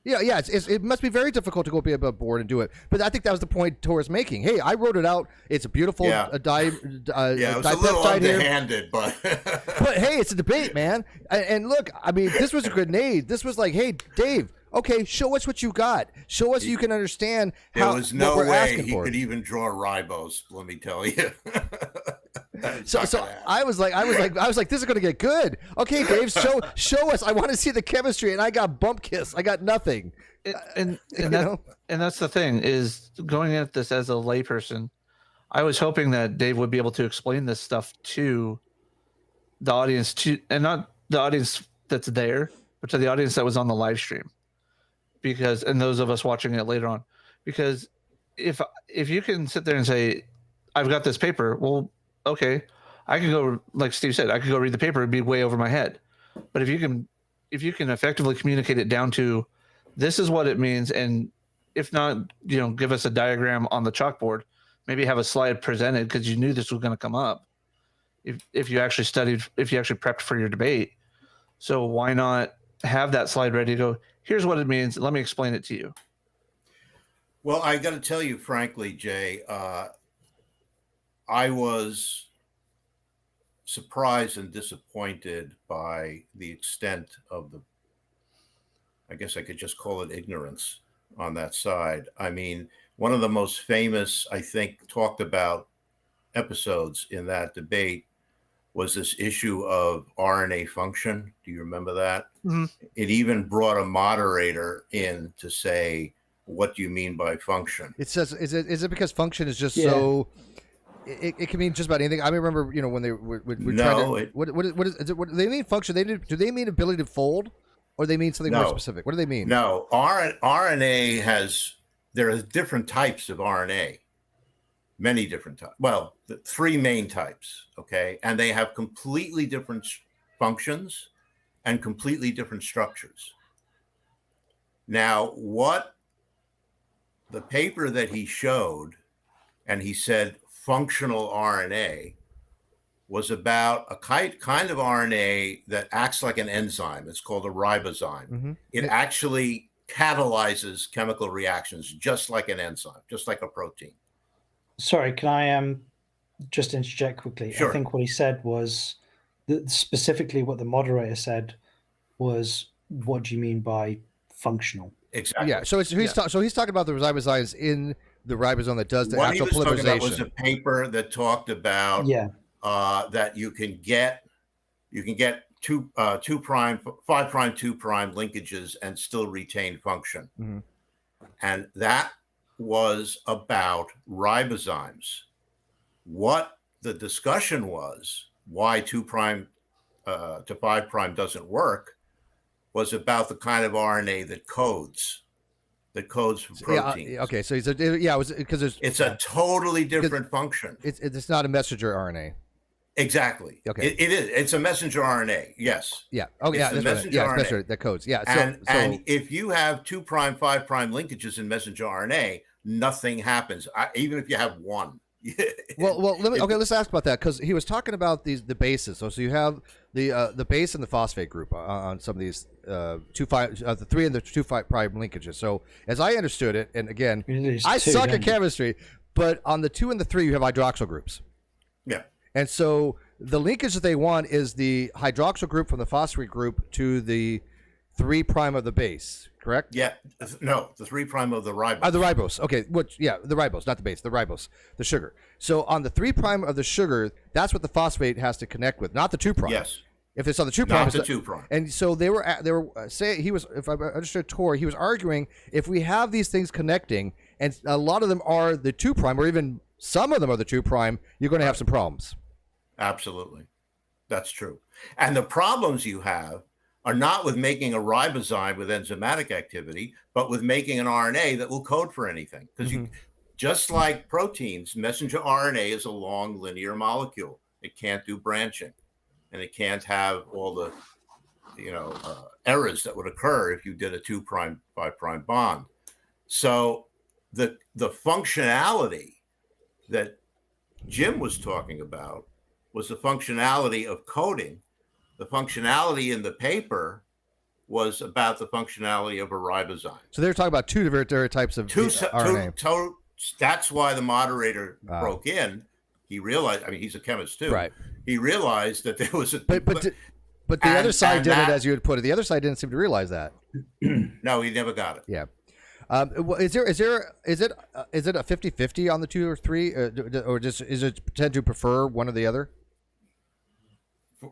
yeah, it must be very difficult to go be above board and do it. But I think that was the point Tor's making. Hey, I wrote it out. It's a beautiful it was a little underhanded, but but hey, it's a debate, man. And look, I mean, this was a grenade. This was like, hey, Dave. Okay, show us what you got. Show us you can understand how. There was no way he could even draw ribose. Let me tell you. So I was like, this is going to get good. Okay, Dave, show us. I want to see the chemistry, and I got bump kiss. I got nothing. And that's the thing is going at this as a layperson. I was hoping that Dave would be able to explain this stuff to the audience, and not the audience that's there, but to the audience that was on the live stream. And those of us watching it later on, because if you can sit there and say, I've got this paper, well, okay, I could go, like Steve said, I could go read the paper and be way over my head. But if you can effectively communicate it down to, this is what it means, and if not, give us a diagram on the chalkboard, maybe have a slide presented because you knew this was going to come up. If you actually prepped for your debate, so why not have that slide ready to go? Here's what it means. Let me explain it to you. Well, I got to tell you, frankly, Jay, I was surprised and disappointed by the extent of the, I guess I could just call it ignorance on that side. I mean, one of the most famous, I think, talked about episodes in that debate was this issue of RNA function. Do you remember that? Mhm. It even brought a moderator in to say, what do you mean by function? It says, is it because function is just Yeah. so? It can mean just about anything. I remember, when they were No, trying to. What is it? What do they mean function? Do they mean ability to fold, or they mean something more specific? What do they mean? No, RNA there are different types of RNA, many different types. Well, the three main types, okay? And they have completely different functions and completely different structures. Now, what the paper that he showed, and he said functional RNA, was about a kind of RNA that acts like an enzyme. It's called a ribozyme. Mm-hmm. It actually catalyzes chemical reactions just like an enzyme, just like a protein. Sorry, can I just interject quickly? Sure. I think what he said was that specifically what the moderator said was, what do you mean by functional? Exactly. Yeah. So he's talking about the ribozymes in the ribosome that does the What actual he was talking about polymerization. was a paper that talked about that you can get 5' 2' linkages and still retain function. Mm-hmm. And that was about ribozymes. What the discussion was, why 2' to 5' doesn't work, was about the kind of RNA that codes for proteins. Yeah, okay, so it was because it's a totally different function. It's not a messenger RNA. Exactly. Okay. It is. It's a messenger RNA. Yes. Yeah. Oh, yeah. It's That's right. Messenger that codes. Yeah. And if you have 2', 5' linkages in messenger RNA, nothing happens. Even if you have one. well, let's ask about that, because he was talking about the bases. So you have the base and the phosphate group on some of these the 3 and the 2' linkages. So as I understood it, and again, I suck at chemistry, but on the 2 and the 3 you have hydroxyl groups. Yeah. And so the linkage that they want is the hydroxyl group from the phosphate group to the 3' of the base, correct? Yeah. No, the 3' of the ribose. The ribose. Okay. The ribose, not the base. The ribose, the sugar. So on the 3' of the sugar, that's what the phosphate has to connect with, not the 2'. Yes. If it's on the 2', not the 2'. And so they were saying, he was, if I understood Tor, he was arguing, if we have these things connecting, and a lot of them are the 2', or even some of them are the 2', you're going to have some problems. Absolutely. That's true. And the problems you have are not with making a ribozyme with enzymatic activity, but with making an RNA that will code for anything. Because just like proteins, messenger RNA is a long linear molecule. It can't do branching, and it can't have all the errors that would occur if you did a 2', 5' bond. So the functionality that Jim was talking about was the functionality of coding. The functionality in the paper was about the functionality of a ribosome. So they were talking about two different types of RNA. That's why the moderator broke in. He realized, he's a chemist too. Right. He realized that there was a... But the other side didn't, as you had put it. The other side didn't seem to realize that. No, he never got it. Yeah. Is it a 50-50 on the 2 or 3, or is it tend to prefer one or the other?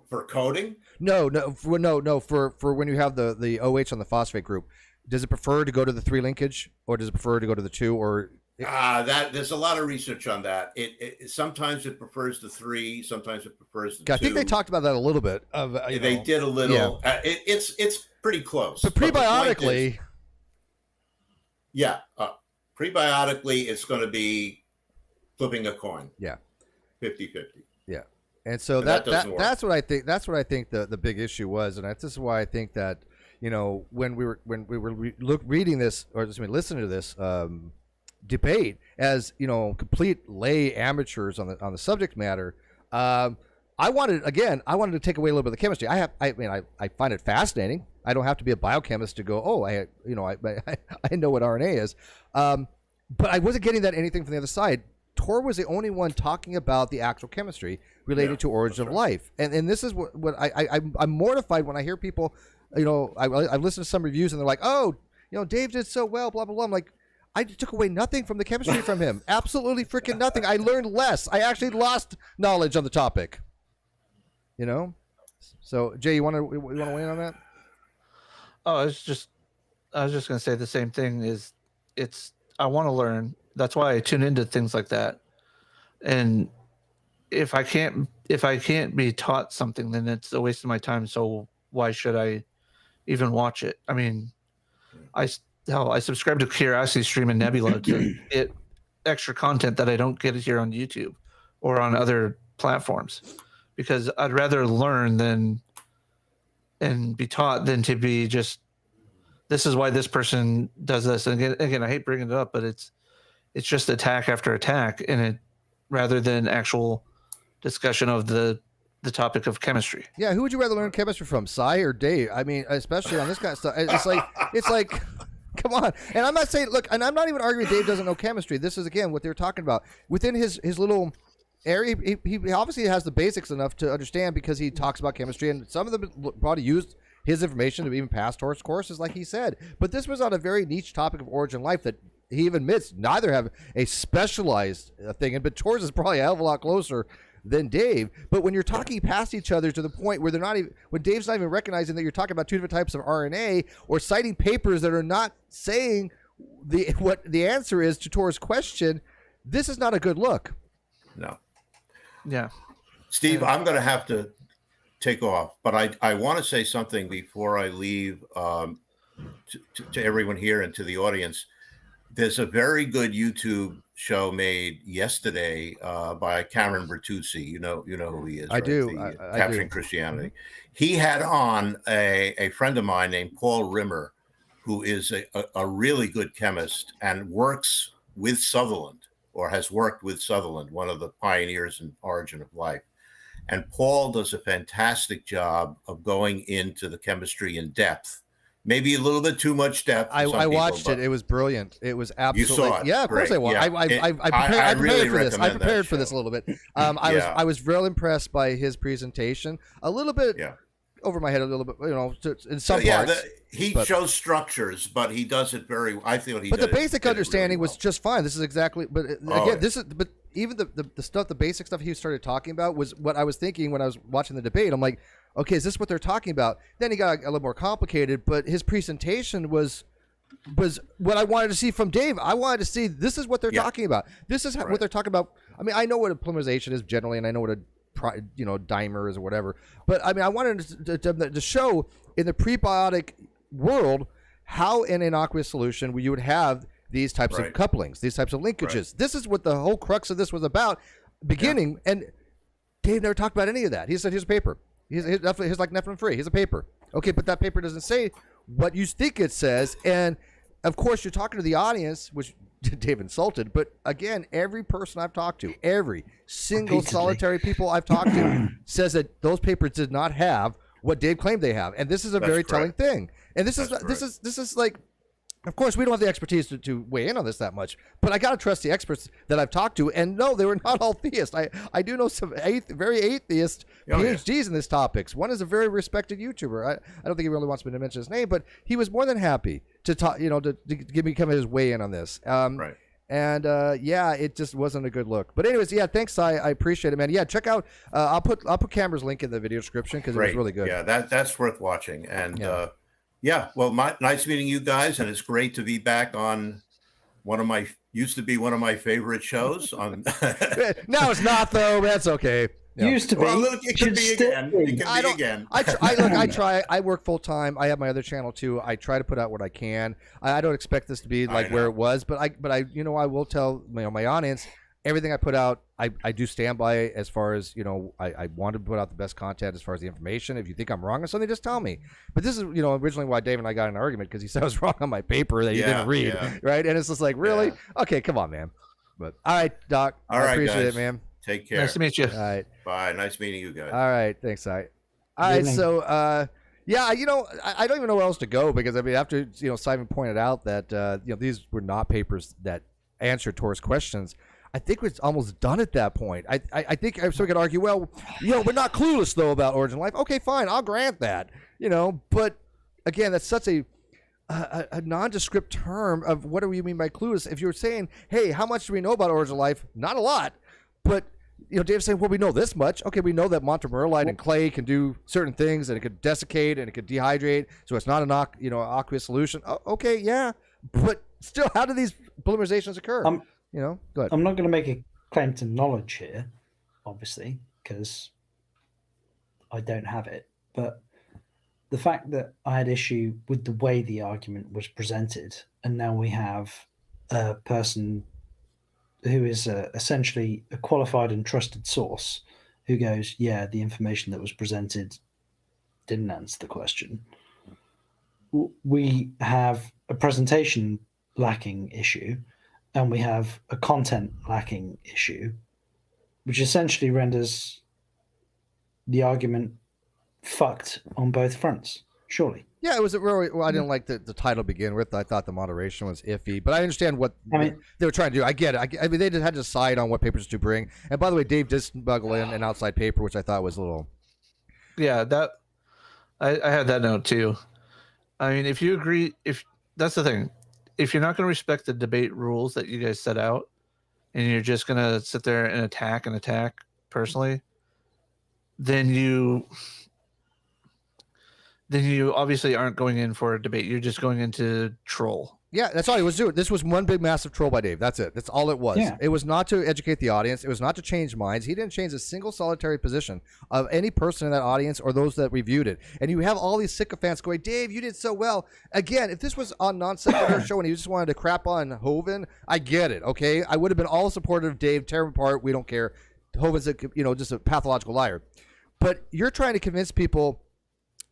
For coding? No. For when you have the OH on the phosphate group, does it prefer to go to the 3 linkage, or does it prefer to go to the 2? Or that there's a lot of research on that. It sometimes it prefers the 3, sometimes it prefers the 2. I think they talked about that a little bit. They did a little. Yeah. It's pretty close. But prebiotically, prebiotically, it's going to be flipping a coin. Yeah, 50-50. Yeah. And so that's what I think. That's what I think the big issue was, and this is why I think that when we were reading this, or listening to this debate as complete lay amateurs on the subject matter, I wanted to take away a little bit of the chemistry. I find it fascinating. I don't have to be a biochemist to go, I know what RNA is, but I wasn't getting that anything from the other side. Tor was the only one talking about the actual chemistry related to origin of life. And this is what I'm mortified when I hear people, I've listened to some reviews and they're like, oh, Dave did so well, blah, blah, blah. I'm like, I took away nothing from the chemistry from him. Absolutely freaking nothing. I learned less. I actually lost knowledge on the topic. So Jay, you want to weigh in on that? Oh, I was just gonna say the same thing. I want to learn. That's why I tune into things like that. And if I can't be taught something, then it's a waste of my time. So why should I even watch it? I mean, I subscribe to Curiosity Stream and Nebula to get extra content that I don't get here on YouTube or on other platforms, because I'd rather learn and be taught than to be just, this is why this person does this. And again, I hate bringing it up, but it's just attack after attack, and it rather than actual discussion of the topic of chemistry. Yeah, who would you rather learn chemistry from, Cy or Dave? I mean, especially on this kind of stuff. It's like, come on. And I'm not saying, look, and I'm not even arguing Dave doesn't know chemistry. This is, again, what they're talking about. Within his little area, he obviously has the basics enough to understand, because he talks about chemistry, and some of them probably used his information to even pass Tor's courses, like he said. But this was on a very niche topic of origin life that he even admits neither have a specialized thing, but Tor's is probably a hell of a lot closer than Dave. But when you're talking past each other to the point where they're not even, when Dave's not even recognizing that you're talking about two different types of RNA, or citing papers that are not saying what the answer is to Tor's question, this is not a good look. No. Yeah. Steve, I'm going to have to take off, but I want to say something before I leave to everyone here and to the audience. There's a very good YouTube show made yesterday by Cameron Bertuzzi. You know who he is. I right? do. Capturing Christianity. Mm-hmm. He had on a friend of mine named Paul Rimmer, who is a really good chemist and works with Sutherland, or has worked with Sutherland, one of the pioneers in origin of life. And Paul does a fantastic job of going into the chemistry in depth. Maybe a little bit too much depth. I watched it. It was brilliant. It was absolutely. You saw it. Yeah, of Great. course I was. Yeah. I prepared for this. I prepared for show. this a little bit. I was real impressed by his presentation. A little bit over my head, a little bit, in some parts. He shows structures, but he does it very. I feel he. But the basic understanding was just fine. This is exactly. But again, this is. But even the stuff, the basic stuff he started talking about was what I was thinking when I was watching the debate. I'm like, okay, is this what they're talking about? Then he got a little more complicated, but his presentation was what I wanted to see from Dave. I wanted to see, this is what they're talking about. This is what they're talking about. I mean, I know what a polymerization is generally, and I know what a dimer is or whatever. But I mean, I wanted to show in the prebiotic world how in an aqueous solution you would have these types of couplings, these types of linkages. Right. This is what the whole crux of this was about, beginning. Yeah. And Dave never talked about any of that. He said, here's a paper. He's like Nephilim free. Here's a paper. Okay, but that paper doesn't say what you think it says. And of course, you're talking to the audience, which Dave insulted. But again, every person I've talked to, every single solitary people I've talked to says that those papers did not have what Dave claimed they have. And this is a very telling thing. And this is like, of course, we don't have the expertise to weigh in on this that much, but I got to trust the experts that I've talked to. And no, they were not all theists. I do know some very atheist PhDs in these topics. One is a very respected YouTuber. I don't think he really wants me to mention his name, but he was more than happy to talk, to give me his weigh in on this. And it just wasn't a good look. But anyways, thanks. I appreciate it, man. Yeah, check out. I'll put Cameron's link in the video description because it was really good. Yeah, that's worth watching. And well, nice meeting you guys, and it's great to be back on used to be one of my favorite shows. On now it's not though. That's okay. Yeah. Used to be. Well, look, it can be again. It can be again. I try. I work full time. I have my other channel too. I try to put out what I can. I don't expect this to be like where it was, but I I will tell my audience everything I put out. I do stand by it as far as I want to put out the best content as far as the information. If you think I'm wrong on something, just tell me. But this is originally why Dave and I got in an argument, because he said I was wrong on my paper that he didn't read, right? And it's just like, really? Okay, come on, man. But all right, Doc. I appreciate it, man. Take care. Nice to meet you. All right. Bye. Nice meeting you guys. All right. Thanks, all right. So I don't even know where else to go, because I mean, after Simon pointed out that these were not papers that answered Tor's questions, I think it's almost done at that point. I think so we could argue, well, we're not clueless though about Origin Life. Okay, fine, I'll grant that. But again, that's such a nondescript term of what do we mean by clueless. If you're saying, hey, how much do we know about Origin Life? Not a lot, but Dave's saying, well, we know this much. Okay, we know that montmorillonite and clay can do certain things, and it could desiccate and it could dehydrate, so it's not an aqueous solution. Okay, yeah, but still, how do these polymerizations occur? Go ahead. I'm not going to make a claim to knowledge here, obviously, because I don't have it. But the fact that I had issue with the way the argument was presented, and now we have a person who is essentially a qualified and trusted source who goes, yeah, the information that was presented didn't answer the question. We have a presentation lacking issue, and we have a content lacking issue, which essentially renders the argument fucked on both fronts, surely. Yeah, it was really, well, I didn't like the title to begin with. I thought the moderation was iffy, but I understand what they were trying to do. I get it. I mean, they just had to decide on what papers to bring. And by the way, Dave did smuggle in an outside paper, which I thought was a little... Yeah, that I had that note too. I mean, if you agree, if that's the thing, if you're not going to respect the debate rules that you guys set out, and you're just going to sit there and attack personally, then you obviously aren't going in for a debate. You're just going into troll. Yeah, that's all he was doing. This was one big, massive troll by Dave. That's it. That's all it was. Yeah. It was not to educate the audience. It was not to change minds. He didn't change a single solitary position of any person in that audience or those that reviewed it. And you have all these sycophants going, Dave, you did so well. Again, if this was on NonSequitur show and he just wanted to crap on Hovind, I get it, okay? I would have been all supportive of Dave, tear him apart, we don't care. Hovind's just a pathological liar. But you're trying to convince people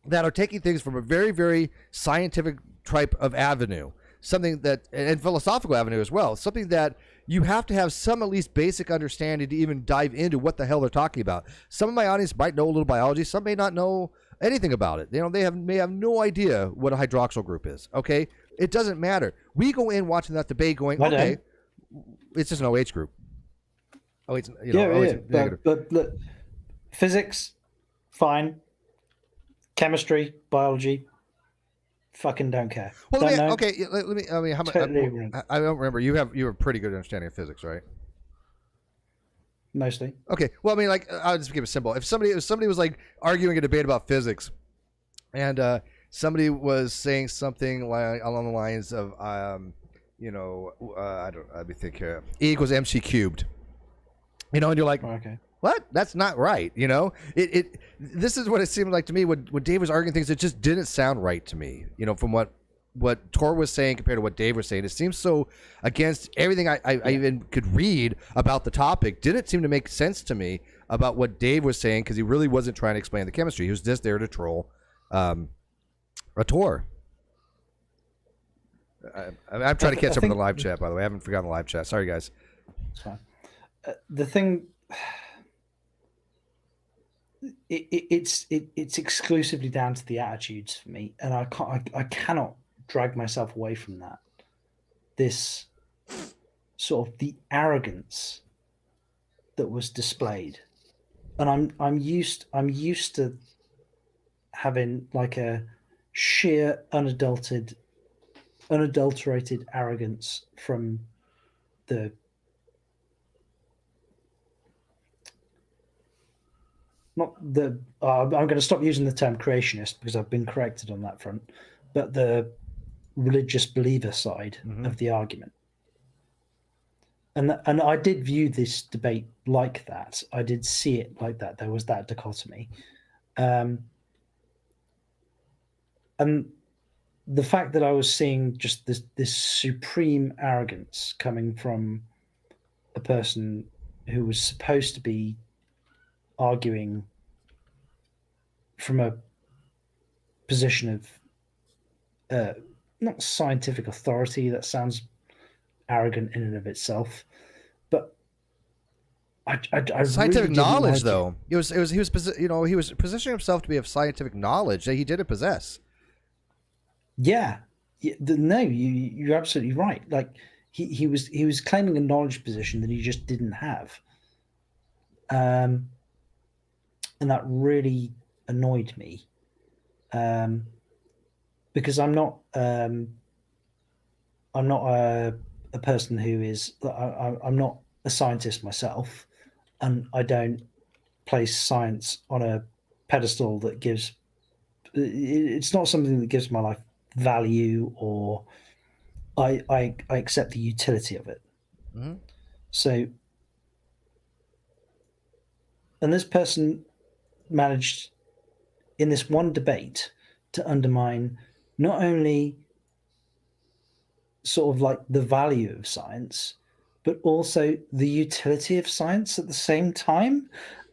that are taking things from a very, very scientific type of avenue, something that, and philosophical avenue as well, something that you have to have some at least basic understanding to even dive into what the hell they're talking about. Some of my audience might know a little biology, some may not know anything about it. They may have no idea what a hydroxyl group is. Okay, it doesn't matter. We go in watching that debate, going, okay, it's just an OH group. Oh, it's but look, physics, fine. Chemistry, biology, fucking don't care. Well, let me. I mean, how much? I don't remember. You have a pretty good understanding of physics, right? Mostly. Okay. Well, I mean, like, I'll just give it simple. If somebody was like arguing a debate about physics, and somebody was saying something along the lines of, I don't. Let me think here. E equals mc cubed. And you're like, okay. What? That's not right. This is what it seemed like to me when Dave was arguing things that just didn't sound right to me. From what Tor was saying compared to what Dave was saying, it seems so against everything I even could read about the topic. Didn't seem to make sense to me about what Dave was saying, because he really wasn't trying to explain the chemistry. He was just there to troll a Tor. I'm trying to catch up on the live chat, by the way. I haven't forgotten the live chat. Sorry, guys. It's fine. The thing. It's exclusively down to the attitudes for me, and I cannot drag myself away from that. This sort of the arrogance that was displayed, and I'm used to having like a sheer unadulterated arrogance from the. Not the I'm going to stop using the term creationist because I've been corrected on that front, but the religious believer side of the argument. And I did view this debate like that. I did see it like that. There was that dichotomy. And the fact that I was seeing just this supreme arrogance coming from a person who was supposed to be arguing from a position of not scientific authority. That sounds arrogant in and of itself, but I scientific really knowledge, though. He was positioning himself to be of scientific knowledge that he didn't possess. Yeah, no, you're absolutely right. Like, he was claiming a knowledge position that he just didn't have, and that really annoyed me, because I'm not a person who is. I'm not a scientist myself, and I don't place science on a pedestal that gives. It's not something that gives my life value, or I accept the utility of it. Mm-hmm. So, and this person managed in this one debate to undermine not only sort of like the value of science, but also the utility of science at the same time.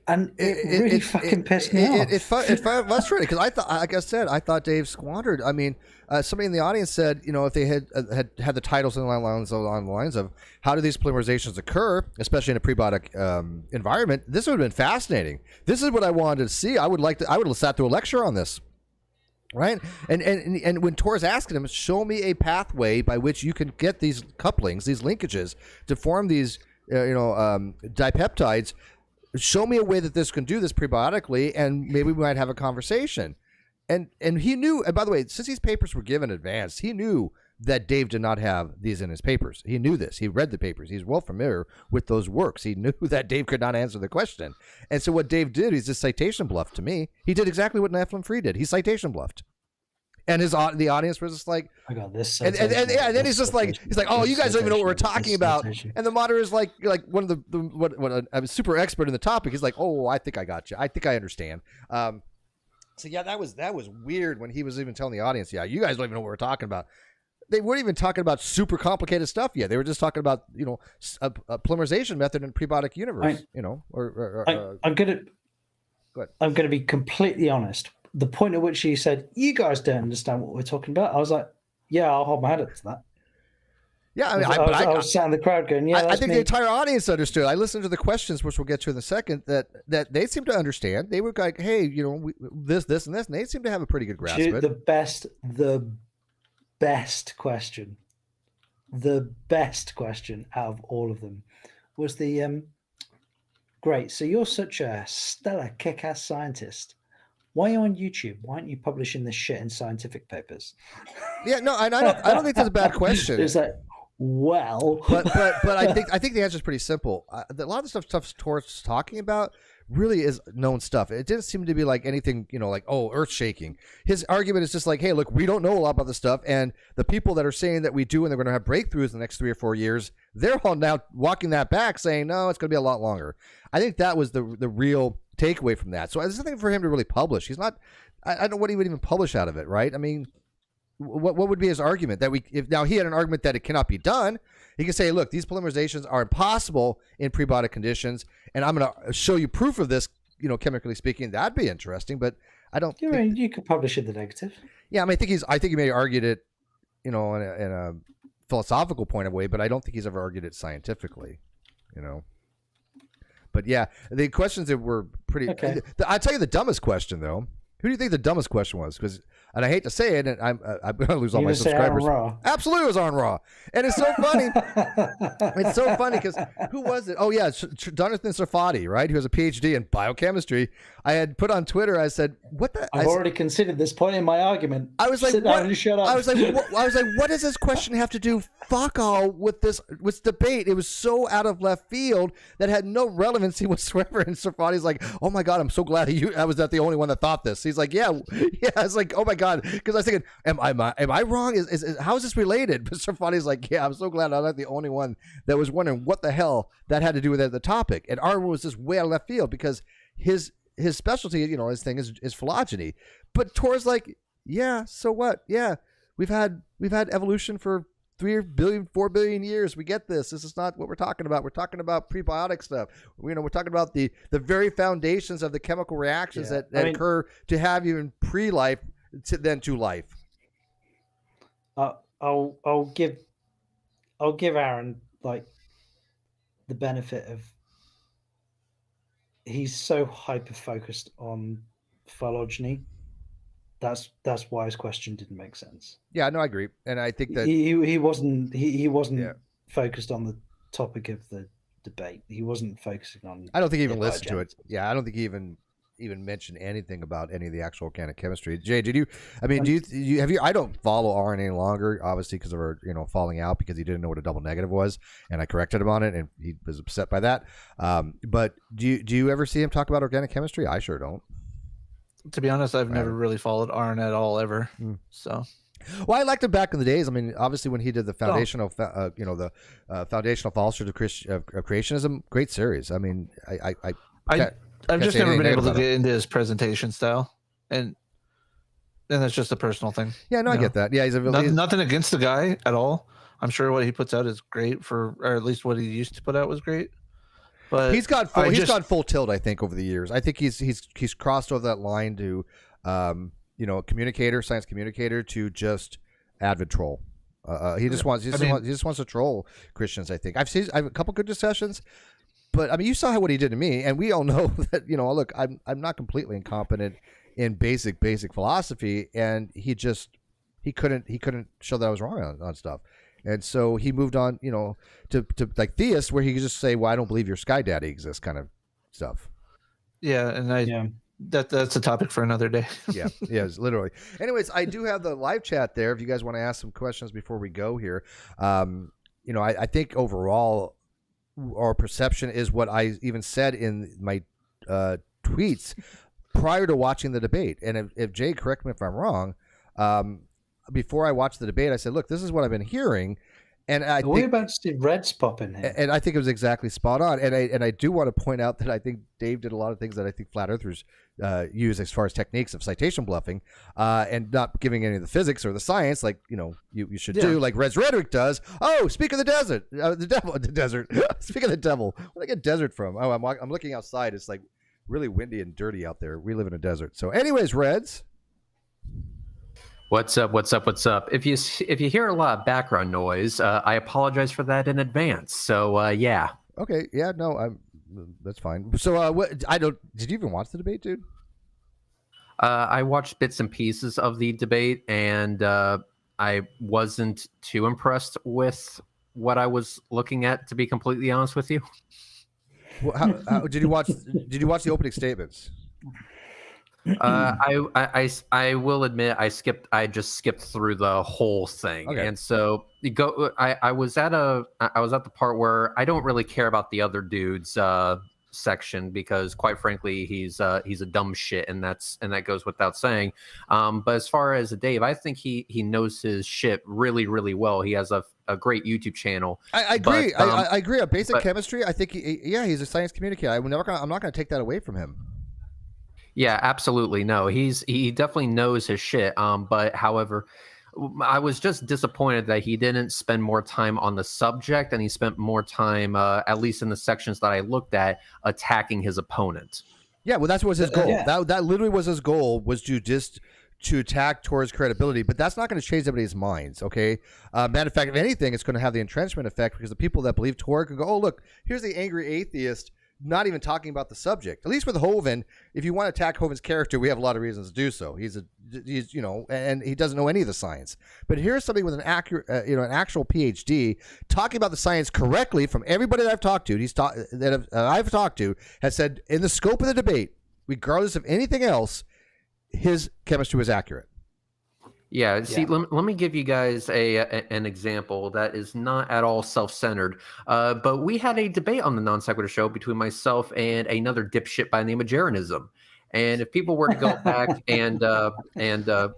And it really fucking pissed me off. It frustrated because I thought, like I said, I thought Dave squandered. I mean, somebody in the audience said, you know, if they had the titles along the lines of how do these polymerizations occur, especially in a prebiotic environment, this would have been fascinating. This is what I wanted to see. I would have sat through a lecture on this. Right, and when Tor's asking him, show me a pathway by which you can get these couplings, these linkages to form these, dipeptides. Show me a way that this can do this prebiotically, and maybe we might have a conversation. And he knew. And by the way, since these papers were given in advance, he knew that Dave did not have these in his papers. He knew this. He read the papers. He's well familiar with those works. He knew that Dave could not answer the question. And so what Dave did, he's just citation bluffed to me. He did exactly what Nephilim Free did. He citation bluffed. And the audience was just like, I got this. And then he's just like, oh, you guys don't even know what we're talking about. And the moderator is like one of a super expert in the topic. He's like, oh, I think I got you. I think I understand. So yeah, that was weird when he was even telling the audience, yeah, you guys don't even know what we're talking about. They weren't even talking about super complicated stuff yet. They were just talking about, you know, a polymerization method in a prebiotic universe. I'm gonna be completely honest. The point at which he said, you guys don't understand what we're talking about, I was like, yeah, I'll hold my head up to that. Yeah, I mean, I was sat in the crowd going, yeah, I think the entire audience understood. I listened to the questions, which we'll get to in a second, that they seemed to understand. They were like, hey, you know, this, and this, and they seem to have a pretty good grasp of it. The best question out of all of them was the, great, so you're such a stellar kick-ass scientist. Why are you on YouTube? Why aren't you publishing this shit in scientific papers? Yeah, no, I don't think that's a bad question. It's like, well, but I think the answer is pretty simple. A lot of the stuff Tor's talking about really is known stuff. It didn't seem to be like anything, you know, like, oh, earth shaking. His argument is just like, hey, look, we don't know a lot about this stuff, and the people that are saying that we do and they're going to have breakthroughs in the next 3 or 4 years, they're all now walking that back, saying no, it's going to be a lot longer. I think that was the real takeaway from that. So there's nothing for him to really publish. He's not. I don't know what he would even publish out of it, right? I mean, what would be his argument that if now he had an argument that it cannot be done? He can say, look, these polymerizations are impossible in prebiotic conditions, and I'm going to show you proof of this, you know, chemically speaking. That'd be interesting, but I don't. You could publish it the negative. Yeah, I mean, I think he may have argued it, you know, in a philosophical point of way, but I don't think he's ever argued it scientifically, you know. But yeah, the questions that were pretty. Okay. I'll tell you the dumbest question though. Who do you think the dumbest question was? Because, and I hate to say it, and I'm going to lose all my subscribers. Absolutely, it was on Raw, and it's so funny. It's so funny because who was it? Oh yeah, Jonathan Sarfati, right? Who has a PhD in biochemistry. I had put on Twitter. I said, "What the?" I've already considered this point in my argument. I was like, "Sit down and shut up." I was like, "What does this question have to do? Fuck all with this debate." It was so out of left field that had no relevancy whatsoever. And Sarfati's like, "Oh my god, I'm so glad I was not the only one that thought this." He's like, yeah. It's like, oh my god, because I was thinking, am I wrong? Is how is this related? But Sarfati's like, yeah, I'm so glad I'm not the only one that was wondering what the hell that had to do with the topic. And our was just way out of left field because his specialty, you know, his thing is phylogeny. But Tor's like, yeah, so what? Yeah, we've had evolution for 3 billion, 4 billion years. We get this. This is not what we're talking about. We're talking about prebiotic stuff. You know, we're talking about the very foundations of the chemical reactions that occur to have you in pre-life then to life. I'll give Aaron like the benefit of he's so hyper focused on phylogeny. That's why his question didn't make sense. Yeah, no, I agree, and I think that he wasn't focused on the topic of the debate. He wasn't focusing on. I don't think he even listened to biogenics. it. Yeah, I don't think he even mentioned anything about any of the actual organic chemistry. Jay, did you? I mean, do you have you? I don't follow RNA any longer, obviously, because of our falling out because he didn't know what a double negative was, and I corrected him on it, and he was upset by that. But do you ever see him talk about organic chemistry? I sure don't. To be honest, I've never really followed Arn at all ever. So. Well, I liked him back in the days. I mean, obviously, when he did the foundational, foundational falsehoods of creationism, great series. I mean, I've just never been able to get into his presentation style, and that's just a personal thing. Yeah, no, I get that. Yeah, he's nothing against the guy at all. I'm sure what he puts out is great or at least what he used to put out was great. But he's gone full tilt. I think over the years, I think he's crossed over that line to, science communicator to just avid troll. He just wants to troll Christians. I think I have a couple good discussions. But I mean, you saw what he did to me, and we all know that. Look, I'm not completely incompetent in basic philosophy, and he couldn't show that I was wrong on stuff, and so he moved on, to like theists, where he could just say, "Well, I don't believe your Sky Daddy exists," kind of stuff. Yeah, and that's a topic for another day. yeah, literally. Anyways, I do have the live chat there. If you guys want to ask some questions before we go here, I think overall, our perception is what I even said in my tweets prior to watching the debate. And if Jay, correct me if I'm wrong, before I watched the debate, I said, look, this is what I've been hearing. And we're about to see Reds pop in here. And I think it was exactly spot on. And I do want to point out that I think Dave did a lot of things that I think flat earthers use as far as techniques of citation bluffing, and not giving any of the physics or the science like you should do, like Reds Rhetoric does. Oh, speak of the desert, the desert. Speak of the devil. Where did I get desert from? Oh, I'm looking outside. It's like really windy and dirty out there. We live in a desert. So, anyways, Reds. What's up? If you hear a lot of background noise, I apologize for that in advance. So yeah. Okay. Yeah. No. That's fine. So did you even watch the debate, dude? I watched bits and pieces of the debate, and I wasn't too impressed with what I was looking at, to be completely honest with you. Well, how did you watch? Did you watch the opening statements? I will admit I just skipped through the whole thing. Okay. And so I was at the part where I don't really care about the other dude's section, because quite frankly he's a dumb shit, and that goes without saying. But as far as Dave, I think he knows his shit really, really well. He has a great YouTube channel. I agree. But, I agree on basic chemistry. I think he's a science communicator. I'm not going to take that away from him. Yeah, absolutely. No, he definitely knows his shit. But however, I was just disappointed that he didn't spend more time on the subject, and he spent more time, at least in the sections that I looked at, attacking his opponent. Yeah, well, that was his goal. Yeah. That literally was his goal, was to attack Tor's credibility. But that's not going to change anybody's minds, okay? Matter of fact, if anything, it's going to have the entrenchment effect, because the people that believe Tor can go, oh, look, here's the angry atheist, not even talking about the subject. At least with Hovind, if you want to attack Hovind's character, we have a lot of reasons to do so. He's and he doesn't know any of the science. But here's somebody with an accurate, an actual PhD talking about the science correctly from everybody that I've talked to. I've talked to has said in the scope of the debate, regardless of anything else, his chemistry was accurate. Yeah, see, let me give you guys an example that is not at all self-centered. But we had a debate on the NonSequitur show between myself and another dipshit by the name of Jeranism. And if people were to go back and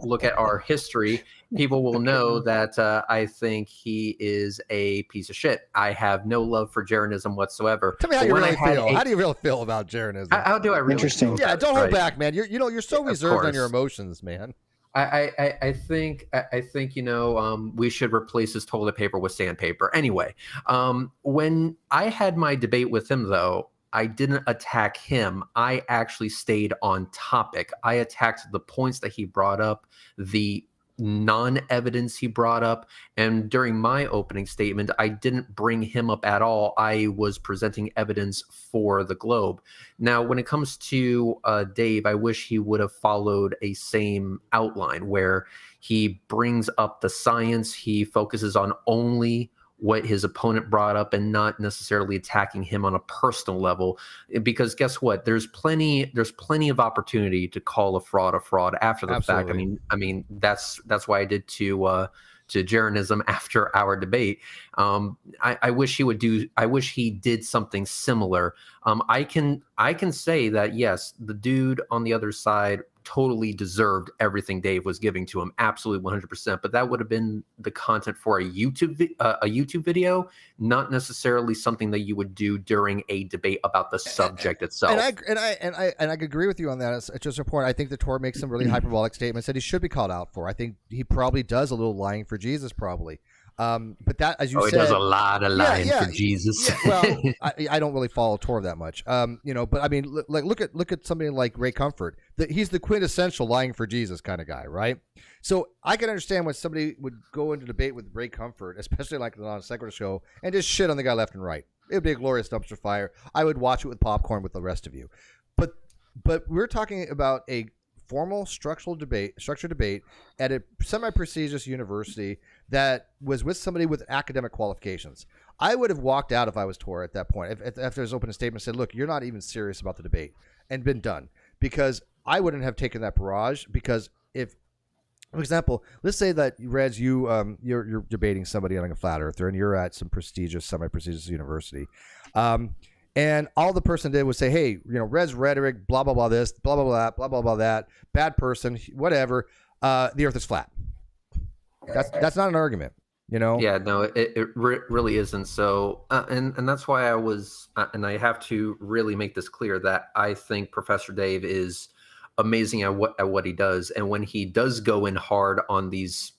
look at our history, people will know that I think he is a piece of shit. I have no love for Jeranism whatsoever. Tell me how you really feel. How do you really feel about Jeranism? How do I really Interesting. feel? Yeah, don't hold back, man. You're so reserved on your emotions, man. I think we should replace his toilet paper with sandpaper. Anyway, when I had my debate with him, though, I didn't attack him. I actually stayed on topic. I attacked the points that he brought up, the non-evidence he brought up, and during my opening statement, I didn't bring him up at all. I was presenting evidence for the globe. Now, when it comes to Dave, I wish he would have followed a same outline where he brings up the science. He focuses on only what his opponent brought up and not necessarily attacking him on a personal level, because guess what, there's plenty of opportunity to call a fraud after the fact. I mean that's why I did to Jaronism after our debate. I wish he did something similar. I can say that yes, the dude on the other side totally deserved everything Dave was giving to him, absolutely 100%. But that would have been the content for a YouTube video, not necessarily something that you would do during a debate about the subject itself. And I could agree with you on that. It's just a point. I think the Tor makes some really hyperbolic statements that he should be called out for. I think he probably does a little lying for Jesus, probably. But that, as you said, he does a lot of lying for Jesus. Yeah, well, I don't really follow Tor that much, but I mean, look at somebody like Ray Comfort. He's the quintessential lying for Jesus kind of guy, right? So I can understand when somebody would go into debate with Ray Comfort, especially like the NonSequitur show, and just shit on the guy left and right. It would be a glorious dumpster fire. I would watch it with popcorn with the rest of you. But we're talking about a formal structured debate at a semi-prestigious university that was with somebody with academic qualifications. I would have walked out if I was Tor at that point. If after his opening statement said, "Look, you're not even serious about the debate," and been done, because I wouldn't have taken that barrage. Because if, for example, let's say that Reds, you're debating somebody on a flat earther, and you're at some prestigious, semi-prestigious university. And all the person did was say, "Hey, Red's rhetoric, blah blah blah, this, blah blah blah, blah blah blah that, bad person, whatever. The Earth is flat." That's not an argument, Yeah, no, it really isn't. So, and that's why I was, and I have to really make this clear that I think Professor Dave is amazing at what he does, and when he does go in hard on these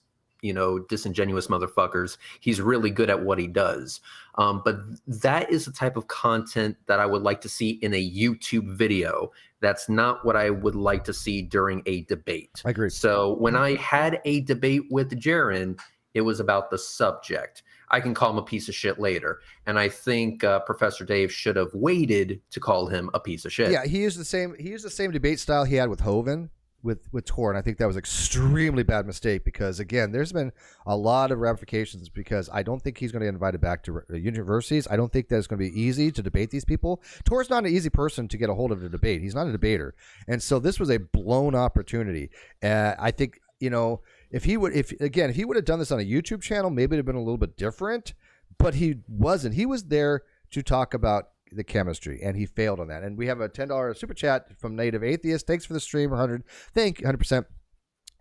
disingenuous motherfuckers, he's really good at what he does. But that is the type of content that I would like to see in a YouTube video. That's not what I would like to see during a debate. I agree. So when I had a debate with Jaron, it was about the subject. I can call him a piece of shit later. And I think Professor Dave should have waited to call him a piece of shit. Yeah, he used the same debate style he had with Hovind. With Tor, and I think that was an extremely bad mistake, because again, there's been a lot of ramifications, because I don't think he's going to get invited back to universities. I don't think that it's going to be easy to debate these people. Tor's not an easy person to get a hold of to debate. He's not a debater, and so this was a blown opportunity. I think if he would have done this on a YouTube channel, maybe it'd have been a little bit different. But he wasn't. He was there to talk about the chemistry, and he failed on that. And we have a $10 super chat from Native Atheist. Thanks for the stream, 100. Thank you, 100%.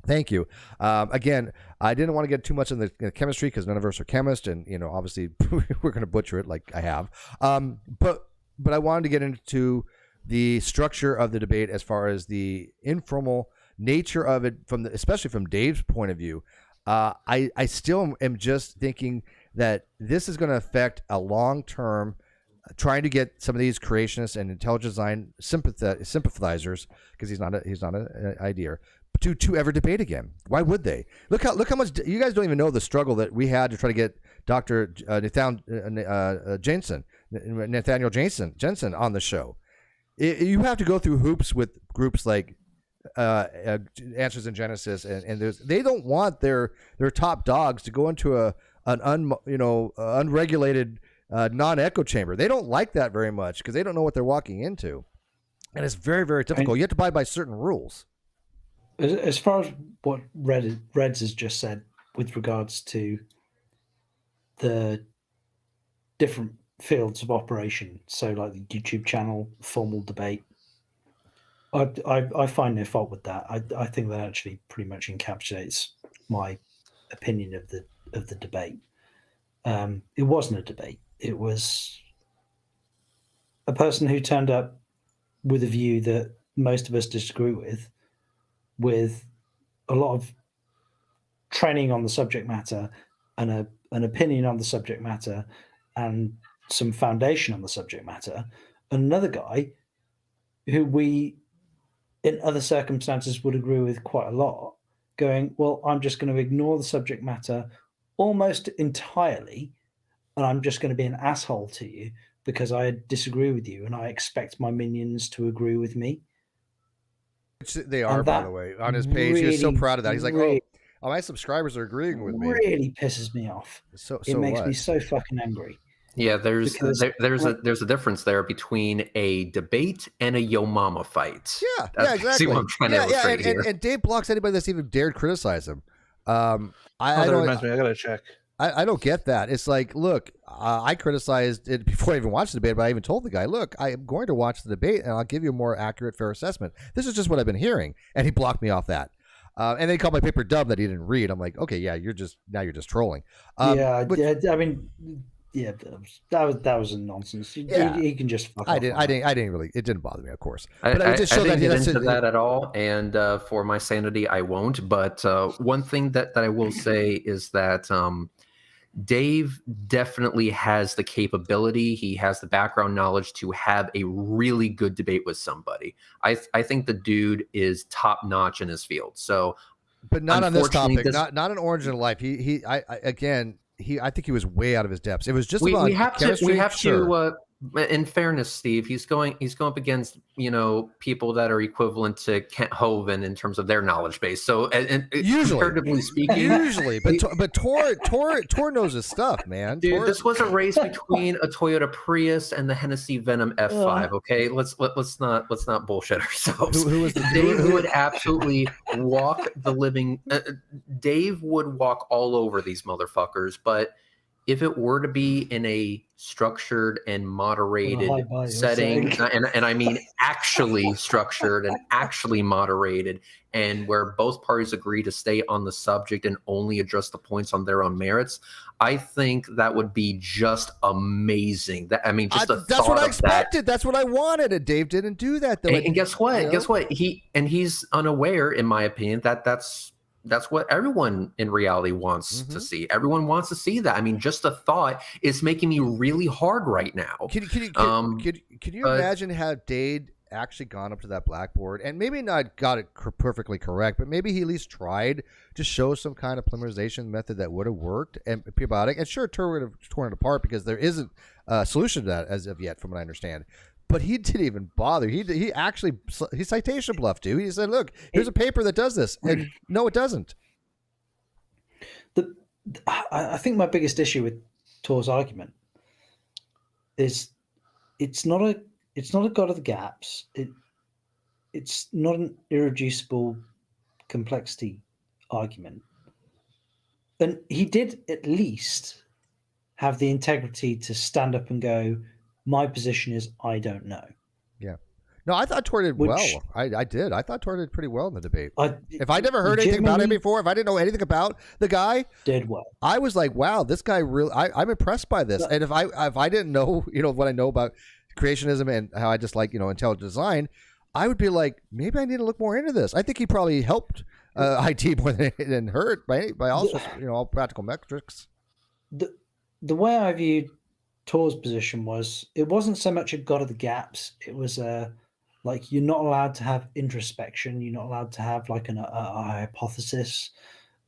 Thank you. Again, I didn't want to get too much in the chemistry, because none of us are chemists, and obviously we're going to butcher it like I have. But I wanted to get into the structure of the debate as far as the informal nature of it, especially from Dave's point of view. I still am just thinking that this is going to affect a long-term, trying to get some of these creationists and intelligent design sympathizers, because he's not an idea, to ever debate again. Why would they? Look how much you guys don't even know the struggle that we had to try to get Dr. Nathaniel Jensen on the show. You have to go through hoops with groups like Answers in Genesis, and they don't want their top dogs to go into an unregulated non-echo chamber. They don't like that very much, because they don't know what they're walking into, and it's very, very difficult. You have to abide by certain rules. As far as what Reds has just said with regards to the different fields of operation, so like the YouTube channel, formal debate, I find no fault with that. I think that actually pretty much encapsulates my opinion of the debate. It wasn't a debate. It was a person who turned up with a view that most of us disagree with a lot of training on the subject matter and an opinion on the subject matter and some foundation on the subject matter. And another guy who we, in other circumstances, would agree with quite a lot, going, well, I'm just going to ignore the subject matter almost entirely, and I'm just going to be an asshole to you because I disagree with you and I expect my minions to agree with me. Which they are, by the way, on his page. He was so proud of that. He's like, my subscribers are agreeing with me. Really pisses me off. It makes me so fucking angry. Yeah, there's Because, a difference there between a debate and a yo mama fight. Yeah, That's exactly. See what I'm trying to illustrate here. And Dave blocks anybody that's even dared criticize him. That reminds me. I gotta check. I don't get that. It's like, look, I criticized it before I even watched the debate, but I even told the guy, look, I am going to watch the debate and I'll give you a more accurate, fair assessment. This is just what I've been hearing, and he blocked me off that. And then he called my paper dumb that he didn't read. I'm like, okay, yeah, you're just trolling. I mean, yeah, that was a nonsense. He can just fuck off. I didn't really. It didn't bother me, of course. But I didn't get into that at all, and for my sanity, I won't. But one thing that I will say is that Dave definitely has the capability. He has the background knowledge to have a really good debate with somebody. I think the dude is top notch in his field. So, but not on this topic. Not an Origin of Life. I think he was way out of his depths. It was just about chemistry. We have to. In fairness, Steve, he's going up against people that are equivalent to Kent Hovind in terms of their knowledge base. So, usually, comparatively speaking, but Tor knows his stuff, man. Dude, this was a race between a Toyota Prius and the Hennessy Venom F5. Okay, let's not bullshit ourselves. Dave would absolutely walk the living. Dave would walk all over these motherfuckers, but if it were to be in a structured and moderated setting, and I mean actually structured and actually moderated, and where both parties agree to stay on the subject and only address the points on their own merits, I think that would be just amazing. That's what I expected. That's what I wanted, and Dave didn't do that, though. And guess what? Guess what? He's unaware, in my opinion, that's what everyone in reality wants to see. Everyone wants to see that. I mean, just the thought is making me really hard right now. Can you imagine had Dade actually gone up to that blackboard and maybe not got it perfectly correct, but maybe he at least tried to show some kind of polymerization method that would have worked and probiotic. And sure, Tur would have torn it apart because there isn't a solution to that as of yet, from what I understand. But he didn't even bother. He citation bluffed too. He said, "Look, here's a paper that does this," and no, it doesn't. I think my biggest issue with Tor's argument is it's not a God of the gaps. It's not an irreducible complexity argument, and he did at least have the integrity to stand up and go, my position is I don't know. Yeah. No, I thought Tor did well. I did. I thought Tor did pretty well in the debate. If I never heard anything about him before, if I didn't know anything about the guy, did well. I was like, wow, this guy really. I'm impressed by this. And if I didn't know, what I know about creationism and how I just like intelligent design, I would be like, maybe I need to look more into this. I think he probably helped IT more than hurt by all sorts, all practical metrics. The way I viewed Tor's position was, it wasn't so much a God of the gaps. It was like, you're not allowed to have introspection. You're not allowed to have like a hypothesis.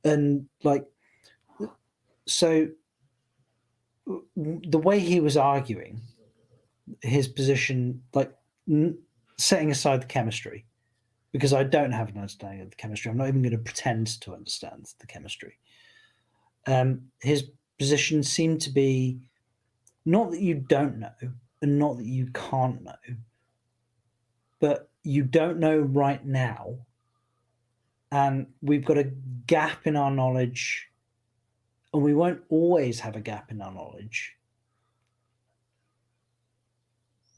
And like, so the way he was arguing his position, like setting aside the chemistry, because I don't have an understanding of the chemistry. I'm not even going to pretend to understand the chemistry. His position seemed to be not that you don't know and not that you can't know, but you don't know right now. And we've got a gap in our knowledge, and we won't always have a gap in our knowledge.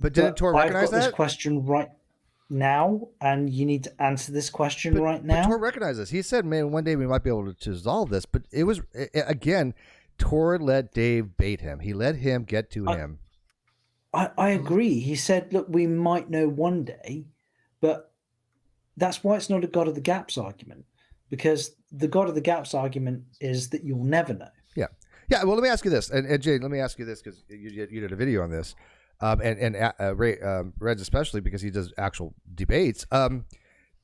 But didn't Tor recognize that? I've got this question right now, and you need to answer this question right now. But Tor recognized this. He said, man, one day we might be able to resolve this. But it was, again, Tor let Dave bait him. He let him get to him. I agree. He said, look, we might know one day, but that's why it's not a God of the gaps argument, because the God of the gaps argument is that you'll never know. Yeah. Yeah. Well, let me ask you this. And Jade, let me ask you this, because you did a video on this. Red's especially, because he does actual debates.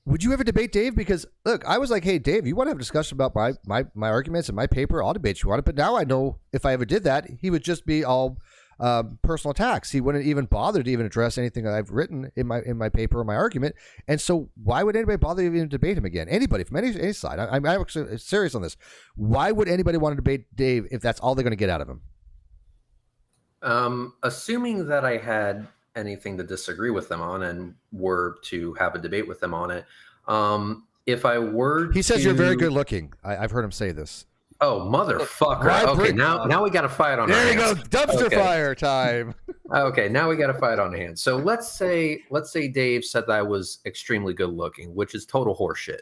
Would you ever debate Dave? Because look, I was like, hey, Dave, you want to have a discussion about my arguments and my paper? I'll debate you on it. But now I know if I ever did that, he would just be all personal attacks. He wouldn't even bother to even address anything that I've written in my paper or my argument. And so why would anybody bother to even debate him again? Anybody from any side. I'm actually serious on this. Why would anybody want to debate Dave if that's all they're going to get out of him? Assuming that I had anything to disagree with them on and were to have a debate with them on it, if I were He says you're very good looking. I've heard him say this. Oh, motherfucker. Okay, now we got to fight on our hands. There you go. Dumpster fire time. Okay, now we got to fight on hands. So let's say Dave said that I was extremely good looking, which is total horseshit.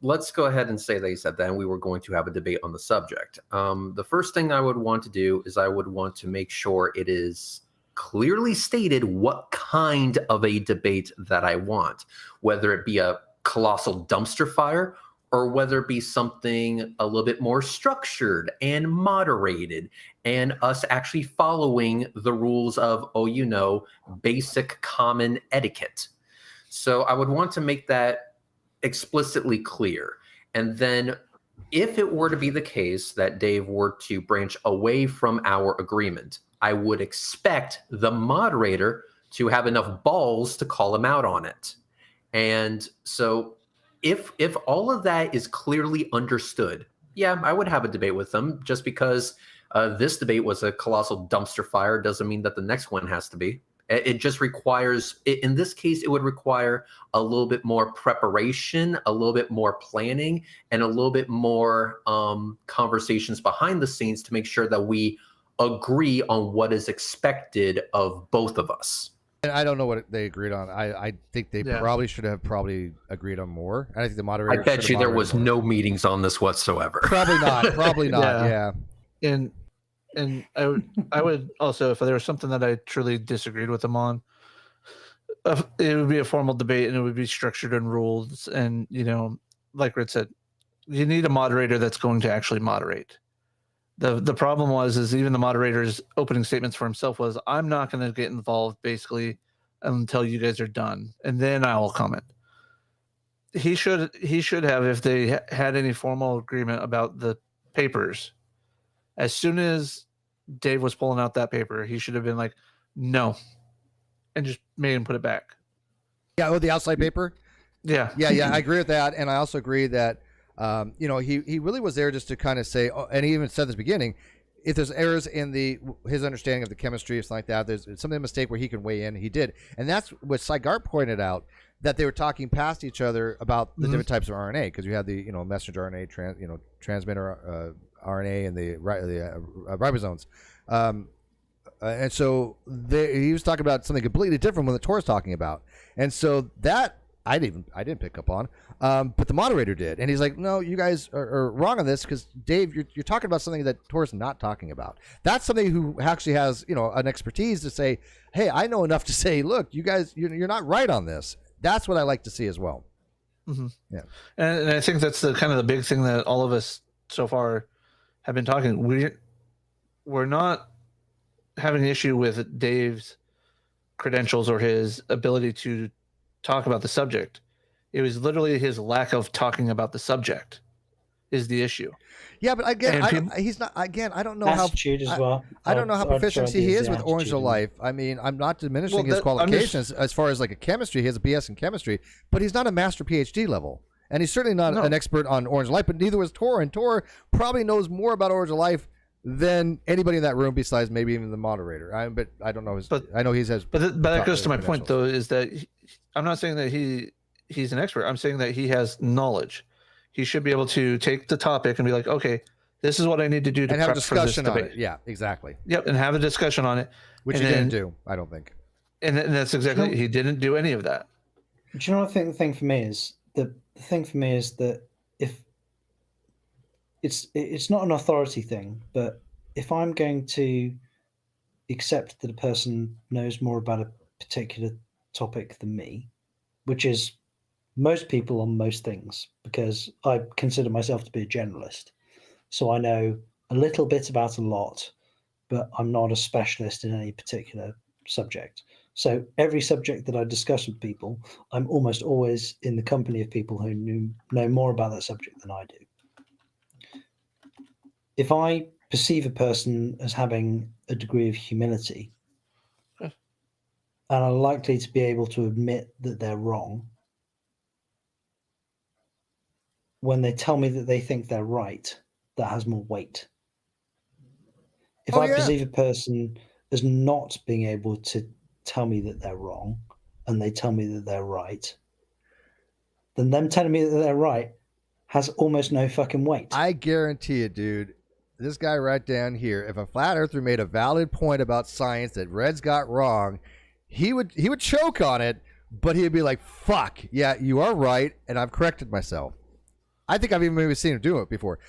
Let's go ahead and say that he said that, and we were going to have a debate on the subject. The first thing I would want to do is I would want to make sure it is clearly stated what kind of a debate that I want, whether it be a colossal dumpster fire or whether it be something a little bit more structured and moderated and us actually following the rules of, basic common etiquette. So I would want to make that explicitly clear. And then if it were to be the case that Dave were to branch away from our agreement, I would expect the moderator to have enough balls to call him out on it. And so if all of that is clearly understood, yeah, I would have a debate with them. Just because this debate was a colossal dumpster fire doesn't mean that the next one has to be. It just requires, in this case, it would require a little bit more preparation, a little bit more planning, and a little bit more conversations behind the scenes to make sure that we agree on what is expected of both of us. And I don't know what they agreed on. I think they probably should have agreed on more. I think the moderator. I bet you there was no meetings on this whatsoever. Probably not. Probably not. Yeah. And I would also, if there was something that I truly disagreed with them on, it would be a formal debate and it would be structured in rules. And, like Red said, you need a moderator that's going to actually moderate. The problem is even the moderator's opening statements for himself was, I'm not going to get involved basically until you guys are done. And then I will comment. He should have, if they had any formal agreement about the papers, as soon as Dave was pulling out that paper, he should have been like, no, and just made him put it back. Yeah, the outside paper? Yeah. Yeah, I agree with that. And I also agree that, he really was there just to kind of say, and he even said this beginning, if there's errors in his understanding of the chemistry or something like that, there's something a mistake where he can weigh in. He did. And that's what Sygart pointed out, that they were talking past each other about the different types of RNA, because you have the, messenger RNA, transmitter RNA and the ribosomes. And so he was talking about something completely different when the Tor's talking about. And so that I didn't pick up on, but the moderator did. And he's like, no, you guys are wrong on this, because Dave, you're talking about something that Tor's not talking about. That's somebody who actually has, an expertise to say, hey, I know enough to say, look, you guys, you're not right on this. That's what I like to see as well. Mm-hmm. Yeah. And I think that's the kind of the big thing that all of us so far have been talking. We're not having an issue with Dave's credentials or his ability to talk about the subject. It was literally his lack of talking about the subject is the issue. Yeah, but again, he's not. Again, I don't know attitude as well. I don't know how proficient he is with Orange to Life. I mean, I'm not diminishing his qualifications as far as like a chemistry. He has a BS in chemistry, but he's not a master PhD level, and he's certainly not an expert on Orange Life. But neither was Tor, and Tor probably knows more about Orange Life than anybody in that room, besides maybe even the moderator. But I don't know his. But I know he has. But that goes to my point, though, is that I'm not saying that he's an expert. I'm saying that he has knowledge. He should be able to take the topic and be like, okay, this is what I need to do to have a discussion on it. Yeah, exactly. Yep, and have a discussion on it. Which he didn't do, I don't think. And that's exactly, he didn't do any of that. Do you know what I think the thing for me is? The thing for me is that if it's not an authority thing, but if I'm going to accept that a person knows more about a particular topic than me, which is most people on most things, because I consider myself to be a generalist. So I know a little bit about a lot, but I'm not a specialist in any particular subject. So every subject that I discuss with people, I'm almost always in the company of people who know more about that subject than I do. If I perceive a person as having a degree of humility and are likely to be able to admit that they're wrong when they tell me that they think they're right, that has more weight. If I perceive a person as not being able to tell me that they're wrong and they tell me that they're right, then them telling me that they're right has almost no fucking weight. I guarantee it, dude. This guy right down here, if a flat earther made a valid point about science that Red's got wrong, he would choke on it, but he'd be like, fuck, yeah, you are right, and I've corrected myself. I think I've even maybe seen him do it before.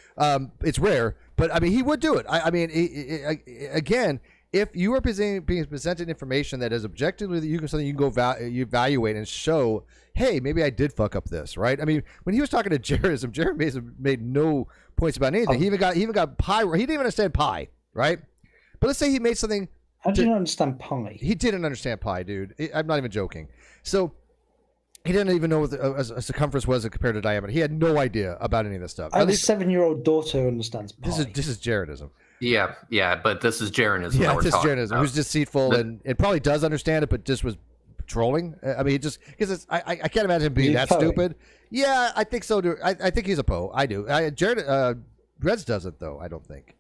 It's rare, but I mean, he would do it. I mean, again, if you are being presented information that is objectively something you can go you evaluate and show, hey, maybe I did fuck up this, right? I mean, when he was talking to Jaredism, Jared made no points about anything. He even got pi. He didn't even understand pi, right? But let's say he made something. How do you not understand pi? He didn't understand pi, dude. I'm not even joking. So he didn't even know what a circumference was compared to diameter. He had no idea about any of this stuff. I have a 7-year-old daughter who understands pi. This is Jaredism. Yeah, but this is Jaredism. Yeah, this is Jaredism, who's deceitful and probably does understand it, but just was trolling. I mean, just because I can't imagine him being that stupid. Yeah, I think so. I think he's a Poe. I do. Jared Reds doesn't though. I don't think.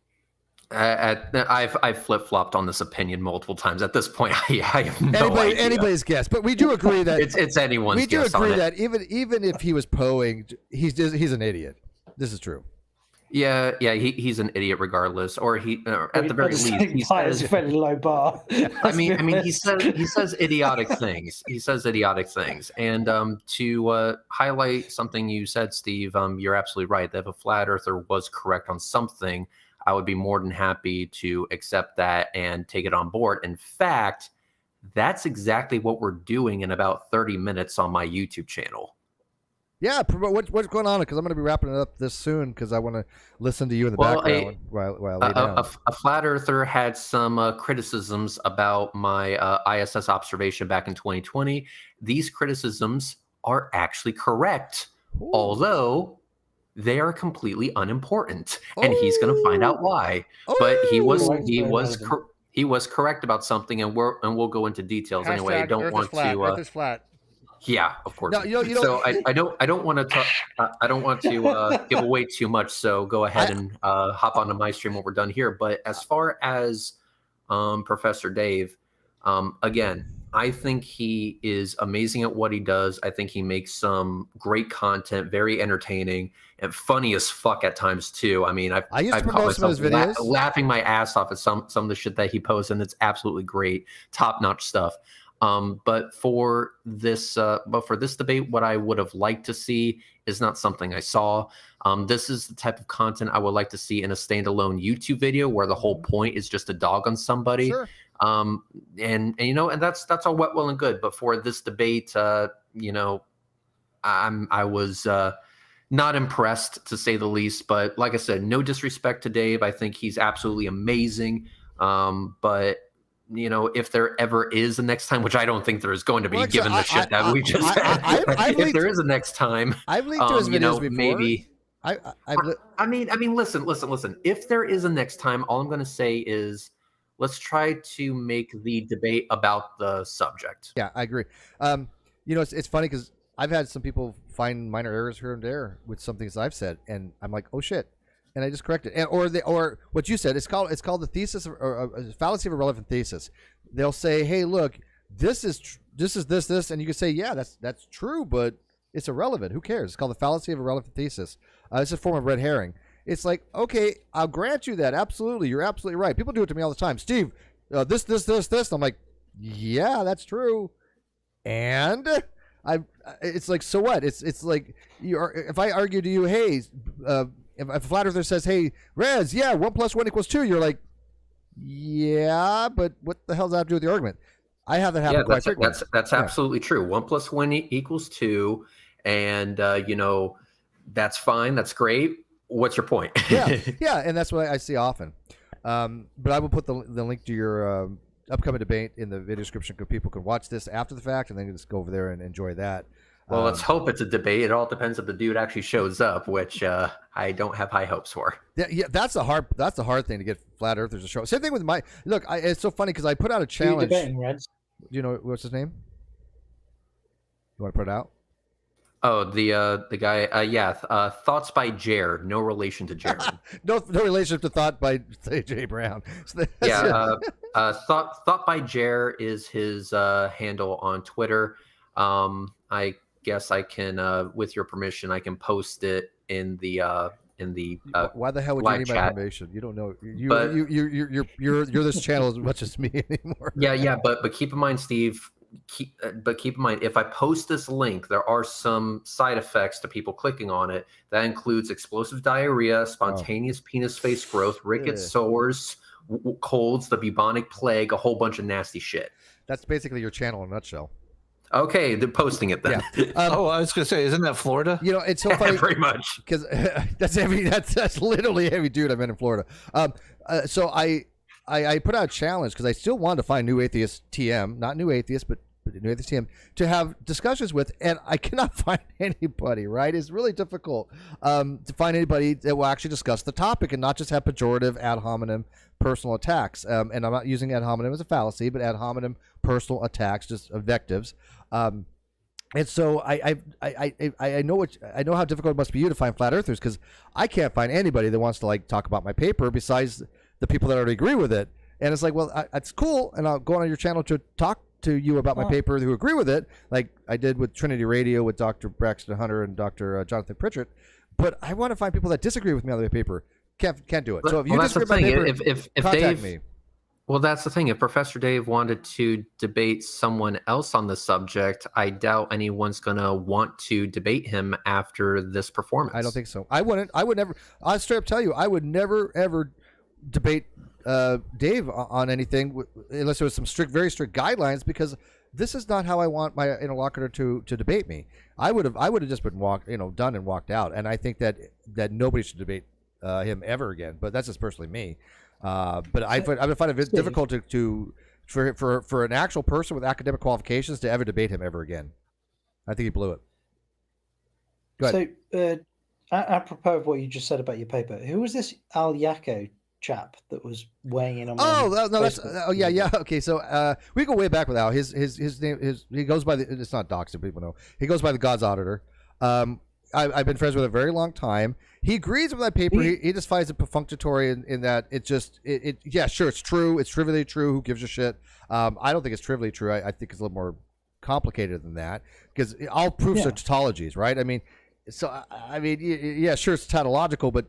I've flip flopped on this opinion multiple times. At this point, I have no idea. Anybody's guess, but we do agree that it's anyone's guess. We do agree that even if he was Poeing, he's an idiot. This is true. Yeah, he's an idiot regardless, or at the very least, he says a fairly low bar. I mean, he says idiotic things. He says idiotic things, and to highlight something you said, Steve, you're absolutely right. That if a flat earther was correct on something, I would be more than happy to accept that and take it on board. In fact, that's exactly what we're doing in about 30 minutes on my YouTube channel. Yeah, what's going on? Because I'm going to be wrapping it up this soon because I want to listen to you in the background while I lay down. A flat earther had some criticisms about my ISS observation back in 2020. These criticisms are actually correct, although they are completely unimportant, and he's going to find out why. But he was correct about something, and we'll go into details anyway. I don't want to. Earth is flat. Yeah, of course. No, you don't, so I don't want to talk. I don't want to give away too much. So go ahead and hop onto my stream when we're done here. But as far as Professor Dave, again, I think he is amazing at what he does. I think he makes some great content, very entertaining and funny as fuck at times too. I mean, I've caught myself laughing my ass off at some of the shit that he posts, and it's absolutely great, top-notch stuff. But for this debate, what I would have liked to see is not something I saw. This is the type of content I would like to see in a standalone YouTube video where the whole point is just a dog on somebody. Sure. And that's all well and good. But for this debate, I was not impressed, to say the least. But like I said, no disrespect to Dave. I think he's absolutely amazing. But if there ever is a next time, which I don't think there is going to be, given the shit that we just said. If there is a next time, I've linked to his videos before. Maybe. I mean, listen. If there is a next time, all I'm going to say is, let's try to make the debate about the subject. Yeah, I agree. It's funny because I've had some people find minor errors here and there with some things I've said, and I'm like, oh shit. And I just correct it, or what you said. It's called the thesis or fallacy of a relevant thesis. They'll say, "Hey, look, this is this," and you can say, "Yeah, that's true, but it's irrelevant. Who cares?" It's called the fallacy of a relevant thesis. It's a form of red herring. It's like, okay, I'll grant you that. Absolutely, you're absolutely right. People do it to me all the time. Steve, this. I'm like, yeah, that's true, and it's like, so what? It's like if I argue to you, hey. If a flat earther says, "Hey, Rez, yeah, 1 + 1 = 2," you're like, "Yeah, but what the hell does that have to do with the argument?" I have that happen quite frequently. That's absolutely true. 1 + 1 = 2, and that's fine. That's great. What's your point? yeah, and that's what I see often. But I will put the link to your upcoming debate in the video description so people can watch this after the fact and then just go over there and enjoy that. Well, let's hope it's a debate. It all depends if the dude actually shows up, which I don't have high hopes for. Yeah, that's the hard thing to get flat earthers to show up. Same thing with it's so funny because I put out a challenge. Who are you debating, Reds? Do you know what's his name? You want to put it out? Oh, the guy, Thoughts by Jer, no relation to Jared. no relationship to Thought by Jay Brown. So Thought by Jer is his handle on Twitter. I guess I can, with your permission, I can post it in the why the hell would you need my information? You don't know. You're this channel as much as me anymore. Yeah, but keep in mind, Steve. Keep in mind, if I post this link, there are some side effects to people clicking on it. That includes explosive diarrhea, spontaneous penis face growth, rickets, sores, colds, the bubonic plague, a whole bunch of nasty shit. That's basically your channel in a nutshell. Okay, they're posting it then. Yeah. I was gonna say, isn't that Florida? It's so funny. Pretty much, because that's literally every dude I've met in Florida. So I put out a challenge because I still wanted to find New Atheist TM, not New Atheist, but New Atheist TM, to have discussions with, and I cannot find anybody, right? It's really difficult to find anybody that will actually discuss the topic and not just have pejorative ad hominem personal attacks. And I'm not using ad hominem as a fallacy, but ad hominem personal attacks, just invectives. And so I know how difficult it must be you to find flat earthers because I can't find anybody that wants to talk about my paper besides the people that already agree with it. And it's like, well, it's cool, and I'll go on your channel to talk to you about my paper who agree with it, like I did with Trinity Radio with Dr. Braxton Hunter and Dr. Jonathan Pritchett. But I want to find people that disagree with me on the paper. Can't do it. So if you disagree with my paper, if contact me. Well, that's the thing. If Professor Dave wanted to debate someone else on the subject, I doubt anyone's going to want to debate him after this performance. I don't think so. I would never. I'll straight up tell you, I would never ever debate Dave on anything unless there was some very strict guidelines, because this is not how I want my interlocutor to debate me. I would have just been done and walked out. And I think that nobody should debate him ever again. But that's just personally me. But I would find it difficult for an actual person with academic qualifications to ever debate him ever again. I think he blew it. Go ahead. So, apropos of what you just said about your paper, who was this Al Yako chap that was weighing in on? Yeah. Okay, so we go way back with Al. His name he goes by it's not doxed, people know. He goes by the God's Auditor. I've been friends with him a very long time. He agrees with my paper. He just finds it perfunctory in that it's true. It's trivially true. Who gives a shit? I don't think it's trivially true. I think it's a little more complicated than that, because all proofs are tautologies, right? I mean, sure, it's tautological, but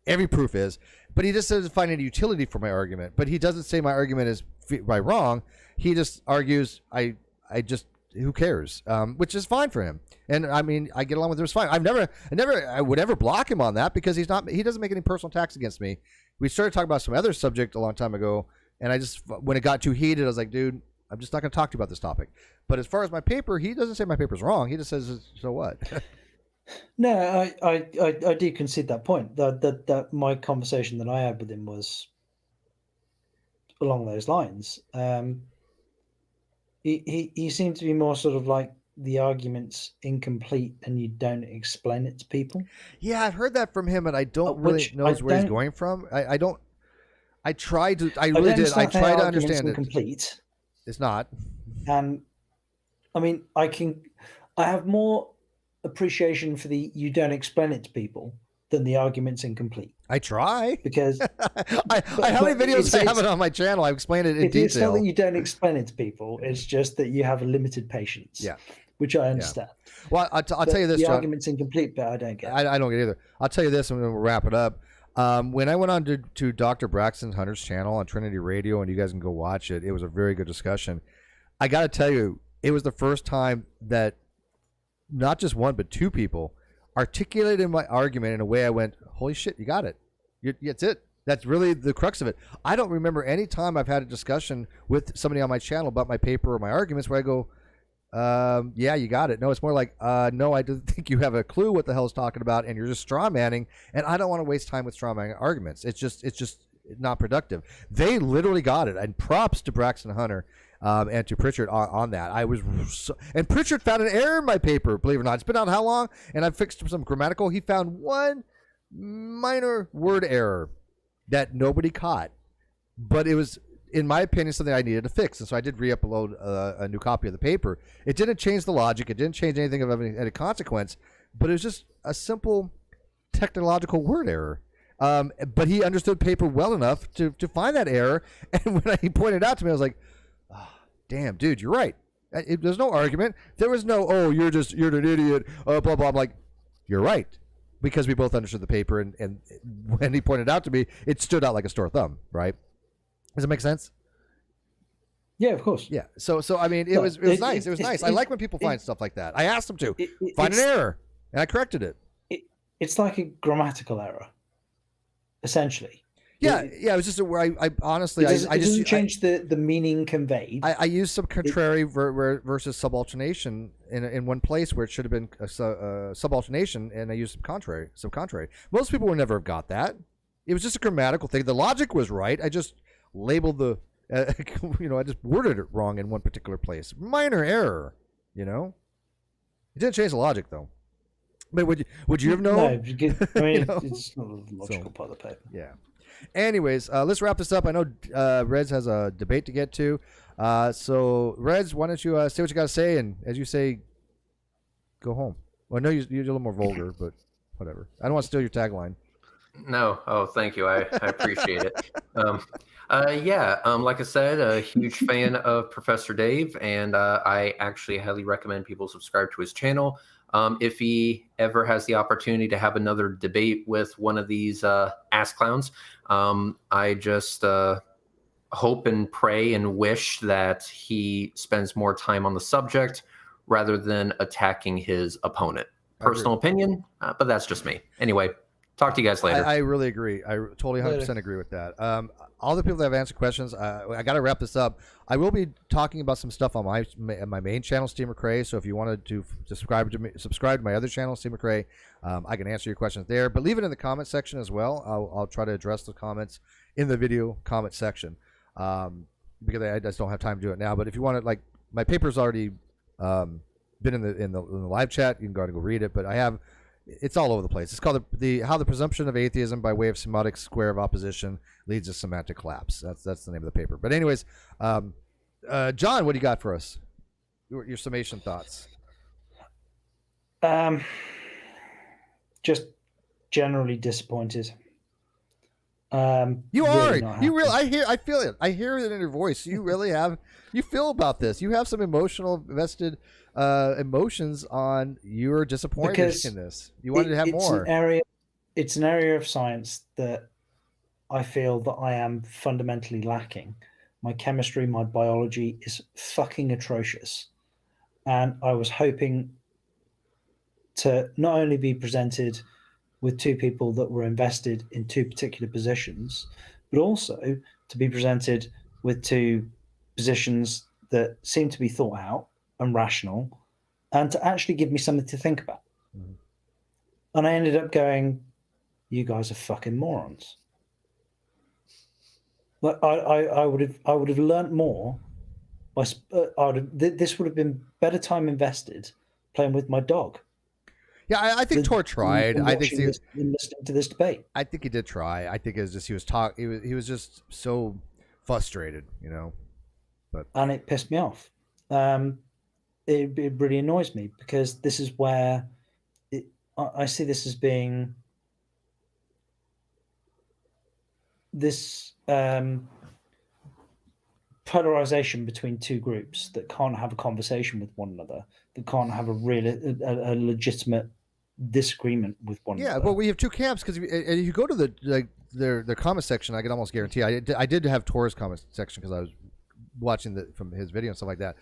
every proof is. But he just doesn't find any utility for my argument. But he doesn't say my argument is by wrong. He just argues who cares? Which is fine for him. And I mean, I get along with him. It's fine. I would never block him on that, because he doesn't make any personal attacks against me. We started talking about some other subject a long time ago, and when it got too heated, I was like, dude, I'm just not going to talk to you about this topic. But as far as my paper, he doesn't say my paper's wrong. He just says, so what? No, I do concede that point. That my conversation that I had with him was along those lines. He seemed to be more sort of like, the argument's incomplete and you don't explain it to people. Yeah, I've heard that from him, and I don't really know where he's going from. I really did. I tried to understand it. Incomplete. It's not. And I mean, I have more appreciation for the you don't explain it to people than the argument's incomplete. I try, because how many videos I have it on my channel? I explained it in detail. It's not that you don't explain it to people. It's just that you have a limited patience. Yeah, which I understand. Yeah. Well, I'll tell you this. The John, argument's incomplete, but I don't get it. I don't get it either. I'll tell you this, and we'll wrap it up. When I went on to Dr. Braxton Hunter's channel on Trinity Radio, and you guys can go watch it, it was a very good discussion. I got to tell you, it was the first time that not just one, but two people articulated my argument in a way I went, holy shit, you got it. That's it. That's really the crux of it. I don't remember any time I've had a discussion with somebody on my channel about my paper or my arguments where I go, yeah, you got it. No, it's more like, no, I don't think you have a clue what the hell is talking about, and you're just straw manning, and I don't want to waste time with straw manning arguments. It's just not productive. They literally got it, and props to Braxton Hunter. and to Pritchard on that. And Pritchard found an error in my paper, believe it or not. It's been out how long? And I fixed some grammatical. He found one minor word error that nobody caught, but it was, in my opinion, something I needed to fix. And so I did re-upload a new copy of the paper. It didn't change the logic. It didn't change anything of any consequence, but it was just a simple technological word error. But he understood paper well enough to find that error. And when he pointed out to me, I was like, oh, damn, dude, you're right. There's no argument. There was no, oh, you're an idiot, blah, blah. I'm like, you're right. Because we both understood the paper. And when he pointed out to me, it stood out like a sore thumb, right? Does it make sense? Yeah, of course. Yeah. So I mean, it was nice. It was nice. I like when people find stuff like that. I asked them to find an error, and I corrected it. It's like a grammatical error, essentially. Yeah, it was just where I honestly, it doesn't change the meaning conveyed. I used some contrary versus subalternation in one place where it should have been subalternation, and I used some contrary. Most people would never have got that. It was just a grammatical thing. The logic was right. I just labeled I just worded it wrong in one particular place. Minor error, It didn't change the logic, though. But would you have known? No, I mean, it's not a logical part of the paper. Yeah. Anyways, let's wrap this up. I know Reds has a debate to get to. So, Reds, why don't you say what you got to say, and as you say, go home. Well, I know you're a little more vulgar, but whatever. I don't want to steal your tagline. No. Oh, thank you. I appreciate it. Like I said, a huge fan of Professor Dave, and I actually highly recommend people subscribe to his channel. If he ever has the opportunity to have another debate with one of these ass clowns, I just hope and pray and wish that he spends more time on the subject rather than attacking his opponent. Personal opinion, but that's just me. Anyway, talk to you guys later. I really agree. I totally 100% agree with that. All the people that have answered questions, I got to wrap this up. I will be talking about some stuff on my main channel, Steve McRae. So if you wanted to subscribe to my other channel, Steve McRae, I can answer your questions there. But leave it in the comment section as well. I'll try to address the comments in the video comment section because I just don't have time to do it now. But if you want to, my paper's already been in the live chat. You can go ahead and go read it. But it's all over the place. It's called How the Presumption of Atheism by Way of Semiotic Square of Opposition Leads to Semantic Collapse. That's the name of the paper. But anyways, John, what do you got for us? Your summation thoughts. Just generally disappointed. You are. You really. I feel it. I hear it in your voice. You really have. You feel about this. You have some emotional vested emotions on your disappointment in this. You wanted to have more. It's an area of science that I feel that I am fundamentally lacking. My chemistry, my biology is fucking atrocious. And I was hoping to not only be presented with two people that were invested in two particular positions, but also to be presented with two positions that seem to be thought out and rational, and to actually give me something to think about. Mm-hmm. And I ended up going, you guys are fucking morons. Like I would have learnt more. This would have been better time invested playing with my dog. Yeah, I think Tor tried. I think listening to this debate. I think he did try. I think it was just he was just so frustrated, and it pissed me off. It really annoys me because this is where I see this as being this polarization between two groups that can't have a conversation with one another, that can't have a legitimate disagreement with one another. Yeah, well, we have two camps because if you go to the comment section, I can almost guarantee I did have Tor's comment section because I was watching from his video and stuff like that.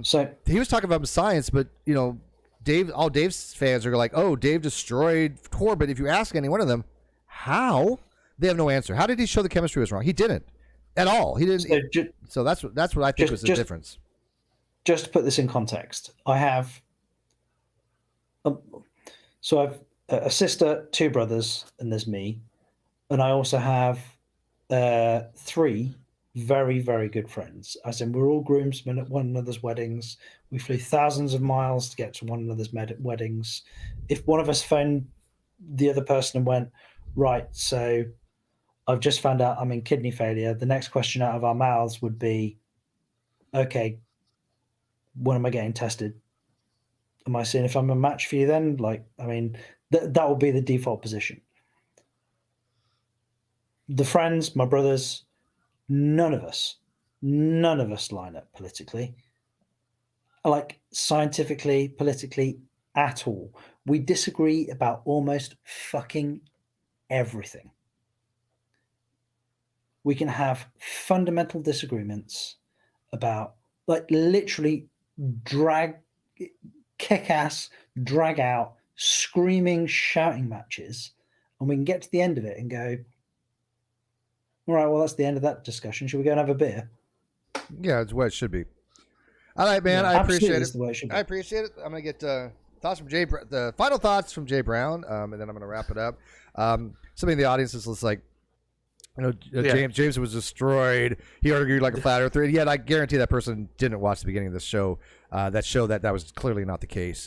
So he was talking about science, but all Dave's fans are like, "Oh, Dave destroyed Tor." But if you ask any one of them, how, they have no answer. How did he show the chemistry was wrong? He didn't at all. He didn't. So that's what I think was the difference. Just to put this in context, I have. So I've a sister, two brothers, and there's me, and I also have 3 very, very good friends. As in, we're all groomsmen at one another's weddings. We flew thousands of miles to get to one another's weddings. If one of us phoned the other person and went, right, so I've just found out I'm in kidney failure, the next question out of our mouths would be, okay, when am I getting tested? Am I seeing if I'm a match for you then? Like, I mean, that will be the default position. The friends, my brothers, none of us line up politically, like scientifically, politically, at all. We disagree about almost fucking everything. We can have fundamental disagreements about, like, literally kick ass, drag out, screaming, shouting matches, and we can get to the end of it and go, all right, well, that's the end of that discussion. Should we go and have a beer? Yeah, it's what it should be. All right, man. Yeah, I appreciate it. The way it should be. I appreciate it. I'm gonna get thoughts from the final thoughts from Jay Brown, and then I'm gonna wrap it up. Somebody in the audience is just like, James was destroyed. He argued like a flat earther. And yet, I guarantee that person didn't watch the beginning of the show. That was clearly not the case.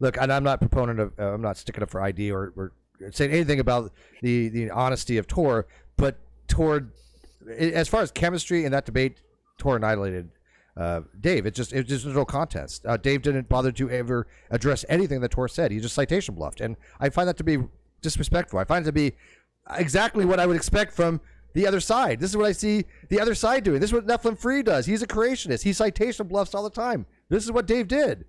Look, and I'm not proponent of. I'm not sticking up for ID or saying anything about the honesty of Tor, but Tor, as far as chemistry in that debate, Tor annihilated Dave. It was just no contest. Dave didn't bother to ever address anything that Tor said. He just citation bluffed, and I find that to be disrespectful. I find it to be exactly what I would expect from the other side. This is what I see the other side doing. This is what Nephilim Free does. He's a creationist. He citation bluffs all the time. This is what Dave did.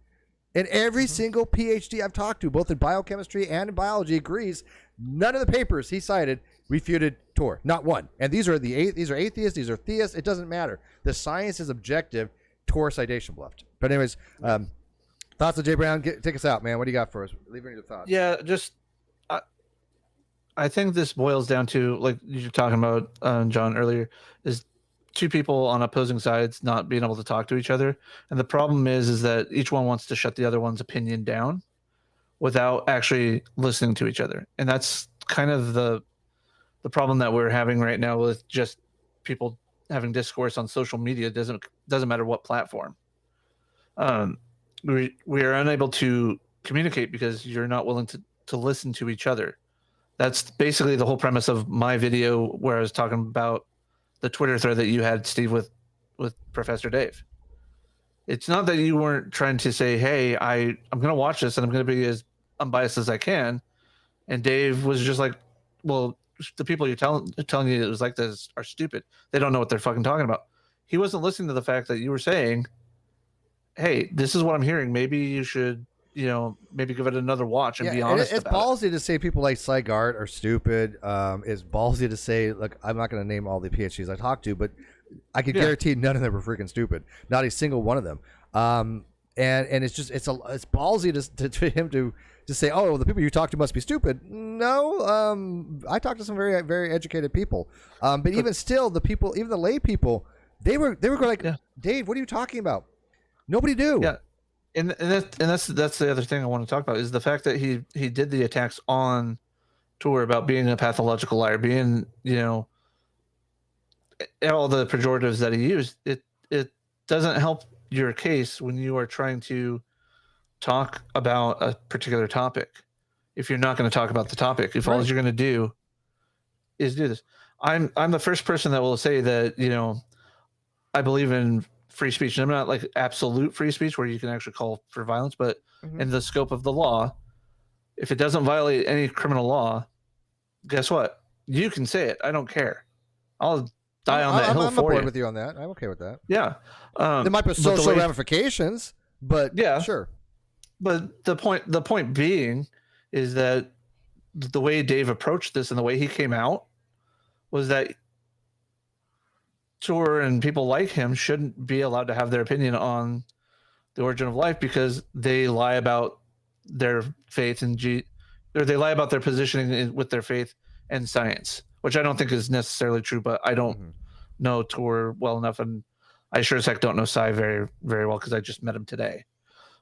And every single PhD I've talked to, both in biochemistry and in biology, agrees none of the papers he cited refuted Tor. Not one. And these are atheists, these are theists. It doesn't matter. The science is objective. Tor citation bluffed. But anyways, thoughts of Jay Brown? Take us out, man. What do you got for us? Leave me your thoughts. Yeah, just I think this boils down to, like you're talking about, John, earlier, is two people on opposing sides not being able to talk to each other. And the problem is that each one wants to shut the other one's opinion down without actually listening to each other. And that's kind of the problem that we're having right now with just people having discourse on social media. It doesn't matter what platform. We are unable to communicate because you're not willing to listen to each other. That's basically the whole premise of my video where I was talking about the Twitter thread that you had, Steve, with Professor Dave. It's not that you weren't trying to say, hey, I'm going to watch this and I'm going to be as unbiased as I can. And Dave was just like, well, the people you're telling you it was like this are stupid. They don't know what they're fucking talking about. He wasn't listening to the fact that you were saying, hey, this is what I'm hearing. Maybe you should, maybe give it another watch and be honest it's about it. It's ballsy to say people like Sygart are stupid. It's ballsy to say, look, I'm not going to name all the PhDs I talked to, but I can guarantee none of them were freaking stupid. Not a single one of them. And it's just it's ballsy to him to say, oh, the people you talk to must be stupid. No, I talked to some very, very educated people. But even still, the people, even the lay people, they were going like, Dave, what are you talking about? Nobody knew. Yeah. And that's the other thing I want to talk about is the fact that he did the attacks on Tor about being a pathological liar, being, all the pejoratives that he used. It doesn't help your case when you are trying to talk about a particular topic. If you're not going to talk about the topic, if all you're going to do is do this, I'm the first person that will say that, I believe in free speech. And I'm not like absolute free speech where you can actually call for violence, but in the scope of the law, if it doesn't violate any criminal law, guess what? You can say it. I don't care. I'll die on that hill I'm for on board you. with you on that. I'm okay with that. Yeah. There might be social ramifications, but yeah, sure. But the point being is that the way Dave approached this and the way he came out was that Tor and people like him shouldn't be allowed to have their opinion on the origin of life because they lie about their faith or they lie about their positioning with their faith and science, which I don't think is necessarily true, but I don't know Tor well enough, and I sure as heck don't know Cy very, very well because I just met him today.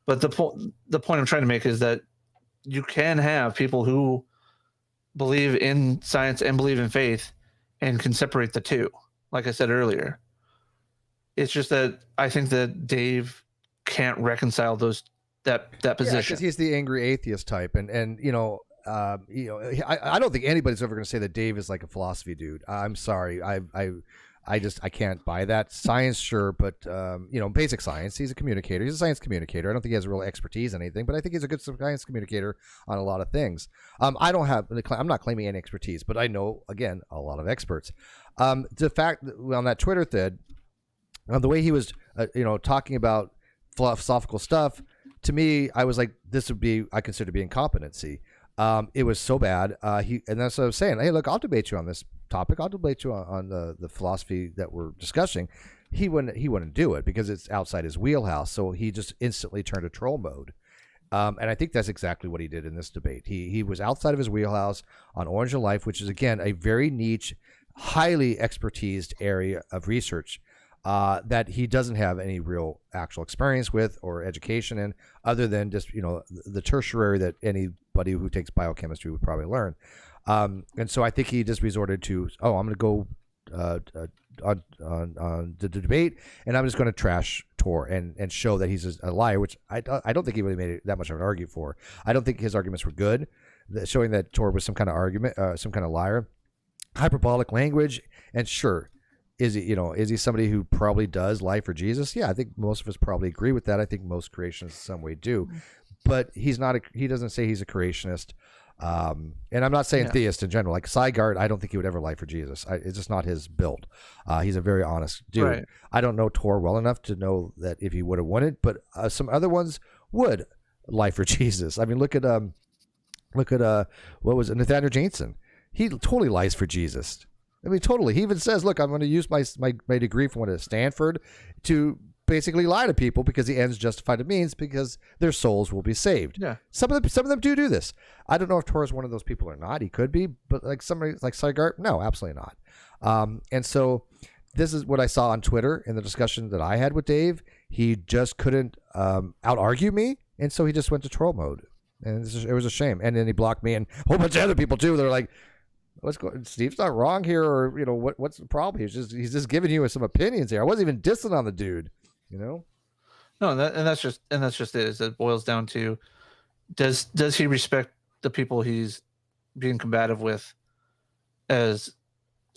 But the point I'm trying to make is that you can have people who believe in science and believe in faith and can separate the two. like I said earlier. It's just that I think that Dave can't reconcile that position. Because he's the angry atheist type, and I don't think anybody's ever going to say that Dave is like a philosophy dude. I'm sorry, I can't buy that. Science, sure, but basic science. He's a communicator. He's a science communicator. I don't think he has real expertise in anything, but I think he's a good science communicator on a lot of things. I'm not claiming any expertise, but I know again a lot of experts. The fact that on that Twitter thread, the way he was, talking about philosophical stuff, to me, I was like, I consider to be incompetency. It was so bad. And that's what I was saying. Hey, look, I'll debate you on this topic. I'll debate you on the philosophy that we're discussing. He wouldn't do it because it's outside his wheelhouse. So he just instantly turned to troll mode. And I think that's exactly what he did in this debate. He was outside of his wheelhouse on Orange of Life, which is, again, a very niche, highly expertised area of research that he doesn't have any real actual experience with or education in, other than just, the tertiary that anybody who takes biochemistry would probably learn. And so I think he just resorted to, I'm going to go on the debate, and I'm just going to trash Tor and show that he's a liar, which I don't think he really made it that much of an argument for. I don't think his arguments were good, showing that Tor was some kind of liar. Hyperbolic language, and sure, is he somebody who probably does lie for Jesus? Yeah, I think most of us probably agree with that. I think most creationists in some way do, but he's not. He doesn't say he's a creationist. And I'm not saying theist in general. Like Sygart, I don't think he would ever lie for Jesus. It's just not his build. He's a very honest dude. Right. I don't know Tor well enough to know that if he would have won it, but some other ones would lie for Jesus. I mean, look at what was it, Nathaniel Jansen? He totally lies for Jesus. I mean, totally. He even says, look, I'm going to use my degree from Stanford to basically lie to people because the ends justify the means, because their souls will be saved. Yeah. Some of them do this. I don't know if Tor is one of those people or not. He could be, but like somebody like Sygart, no, absolutely not. And so this is what I saw on Twitter in the discussion that I had with Dave. He just couldn't out-argue me, and so he just went to troll mode. And it was a shame. And then he blocked me and a whole bunch of other people too. They're like, Steve's not wrong here, or what's the problem? He's just giving you some opinions here. I wasn't even dissing on the dude, No, and that's just it. Is it boils down to does he respect the people he's being combative with as,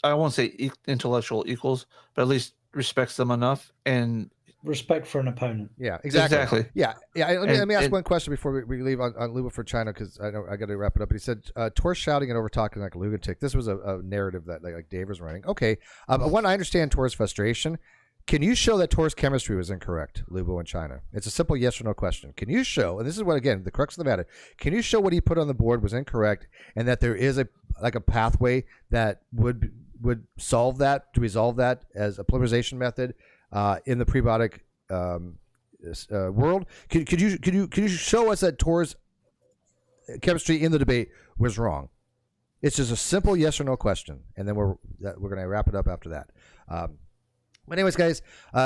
I won't say intellectual equals, but at least respects them enough and respect for an opponent. Yeah, exactly. Yeah. Let me ask one question before we leave on Luba for China, because I know I got to wrap it up. But he said, Tor shouting and over talking like a lunatic. This was a narrative that like Dave was running. Okay. One, I understand Tor's frustration. Can you show that Tor's chemistry was incorrect, Lubo and China? It's a simple yes or no question. Can you show, and this is what, again, the crux of the matter, can you show what he put on the board was incorrect, and that there is a pathway that would solve that, to resolve that as a polymerization method in the prebiotic world? Could you show us that Tor's chemistry in the debate was wrong? It's just a simple yes or no question, and then we're going to wrap it up after that. But anyways, guys,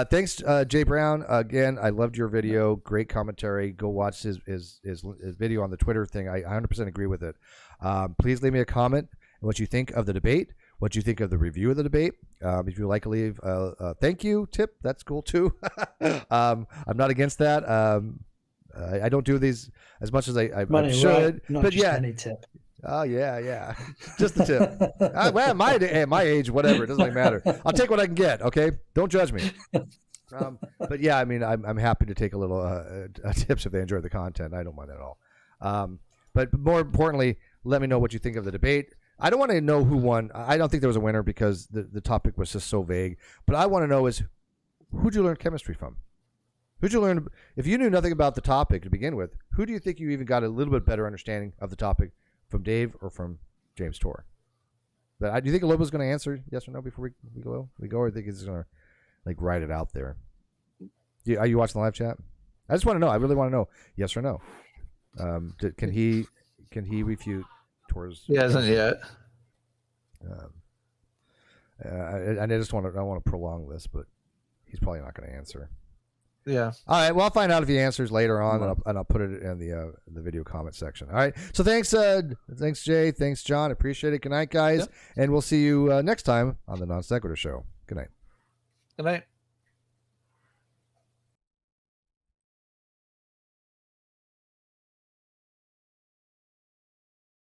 thanks, Jay Brown. Again, I loved your video. Great commentary. Go watch his video on the Twitter thing. I 100% agree with it. Please leave me a comment on what you think of the debate, what you think of the review of the debate. If you would like to leave thank you tip, that's cool too. I'm not against that. I don't do these as much as I should. Right? Not but just yeah, any tip. Oh yeah, just the tip. Well, at my age, whatever, it doesn't really matter. I'll take what I can get. Okay, don't judge me. But yeah, I mean, I'm happy to take a little tips if they enjoy the content. I don't mind at all. But more importantly, let me know what you think of the debate. I don't want to know who won. I don't think there was a winner because the topic was just so vague. But I want to know is, who'd you learn chemistry from? Who'd you learn? If you knew nothing about the topic to begin with, who do you think you even got a little bit better understanding of the topic? From Dave or from James Tor? Do you think Lobo's going to answer yes or no before we go? Or do you think he's going to like write it out there? Are you watching the live chat? I just want to know. I really want to know yes or no. Can he refute Tor's? He hasn't yet. I just want to prolong this, but he's probably not going to answer. Yeah. All right. Well, I'll find out if he answers later on, and I'll put it in the video comment section. All right. So thanks Jay. Thanks, John. Appreciate it. Good night, guys. Yep. And we'll see you next time on the NonSequitur Show. Good night. Good night.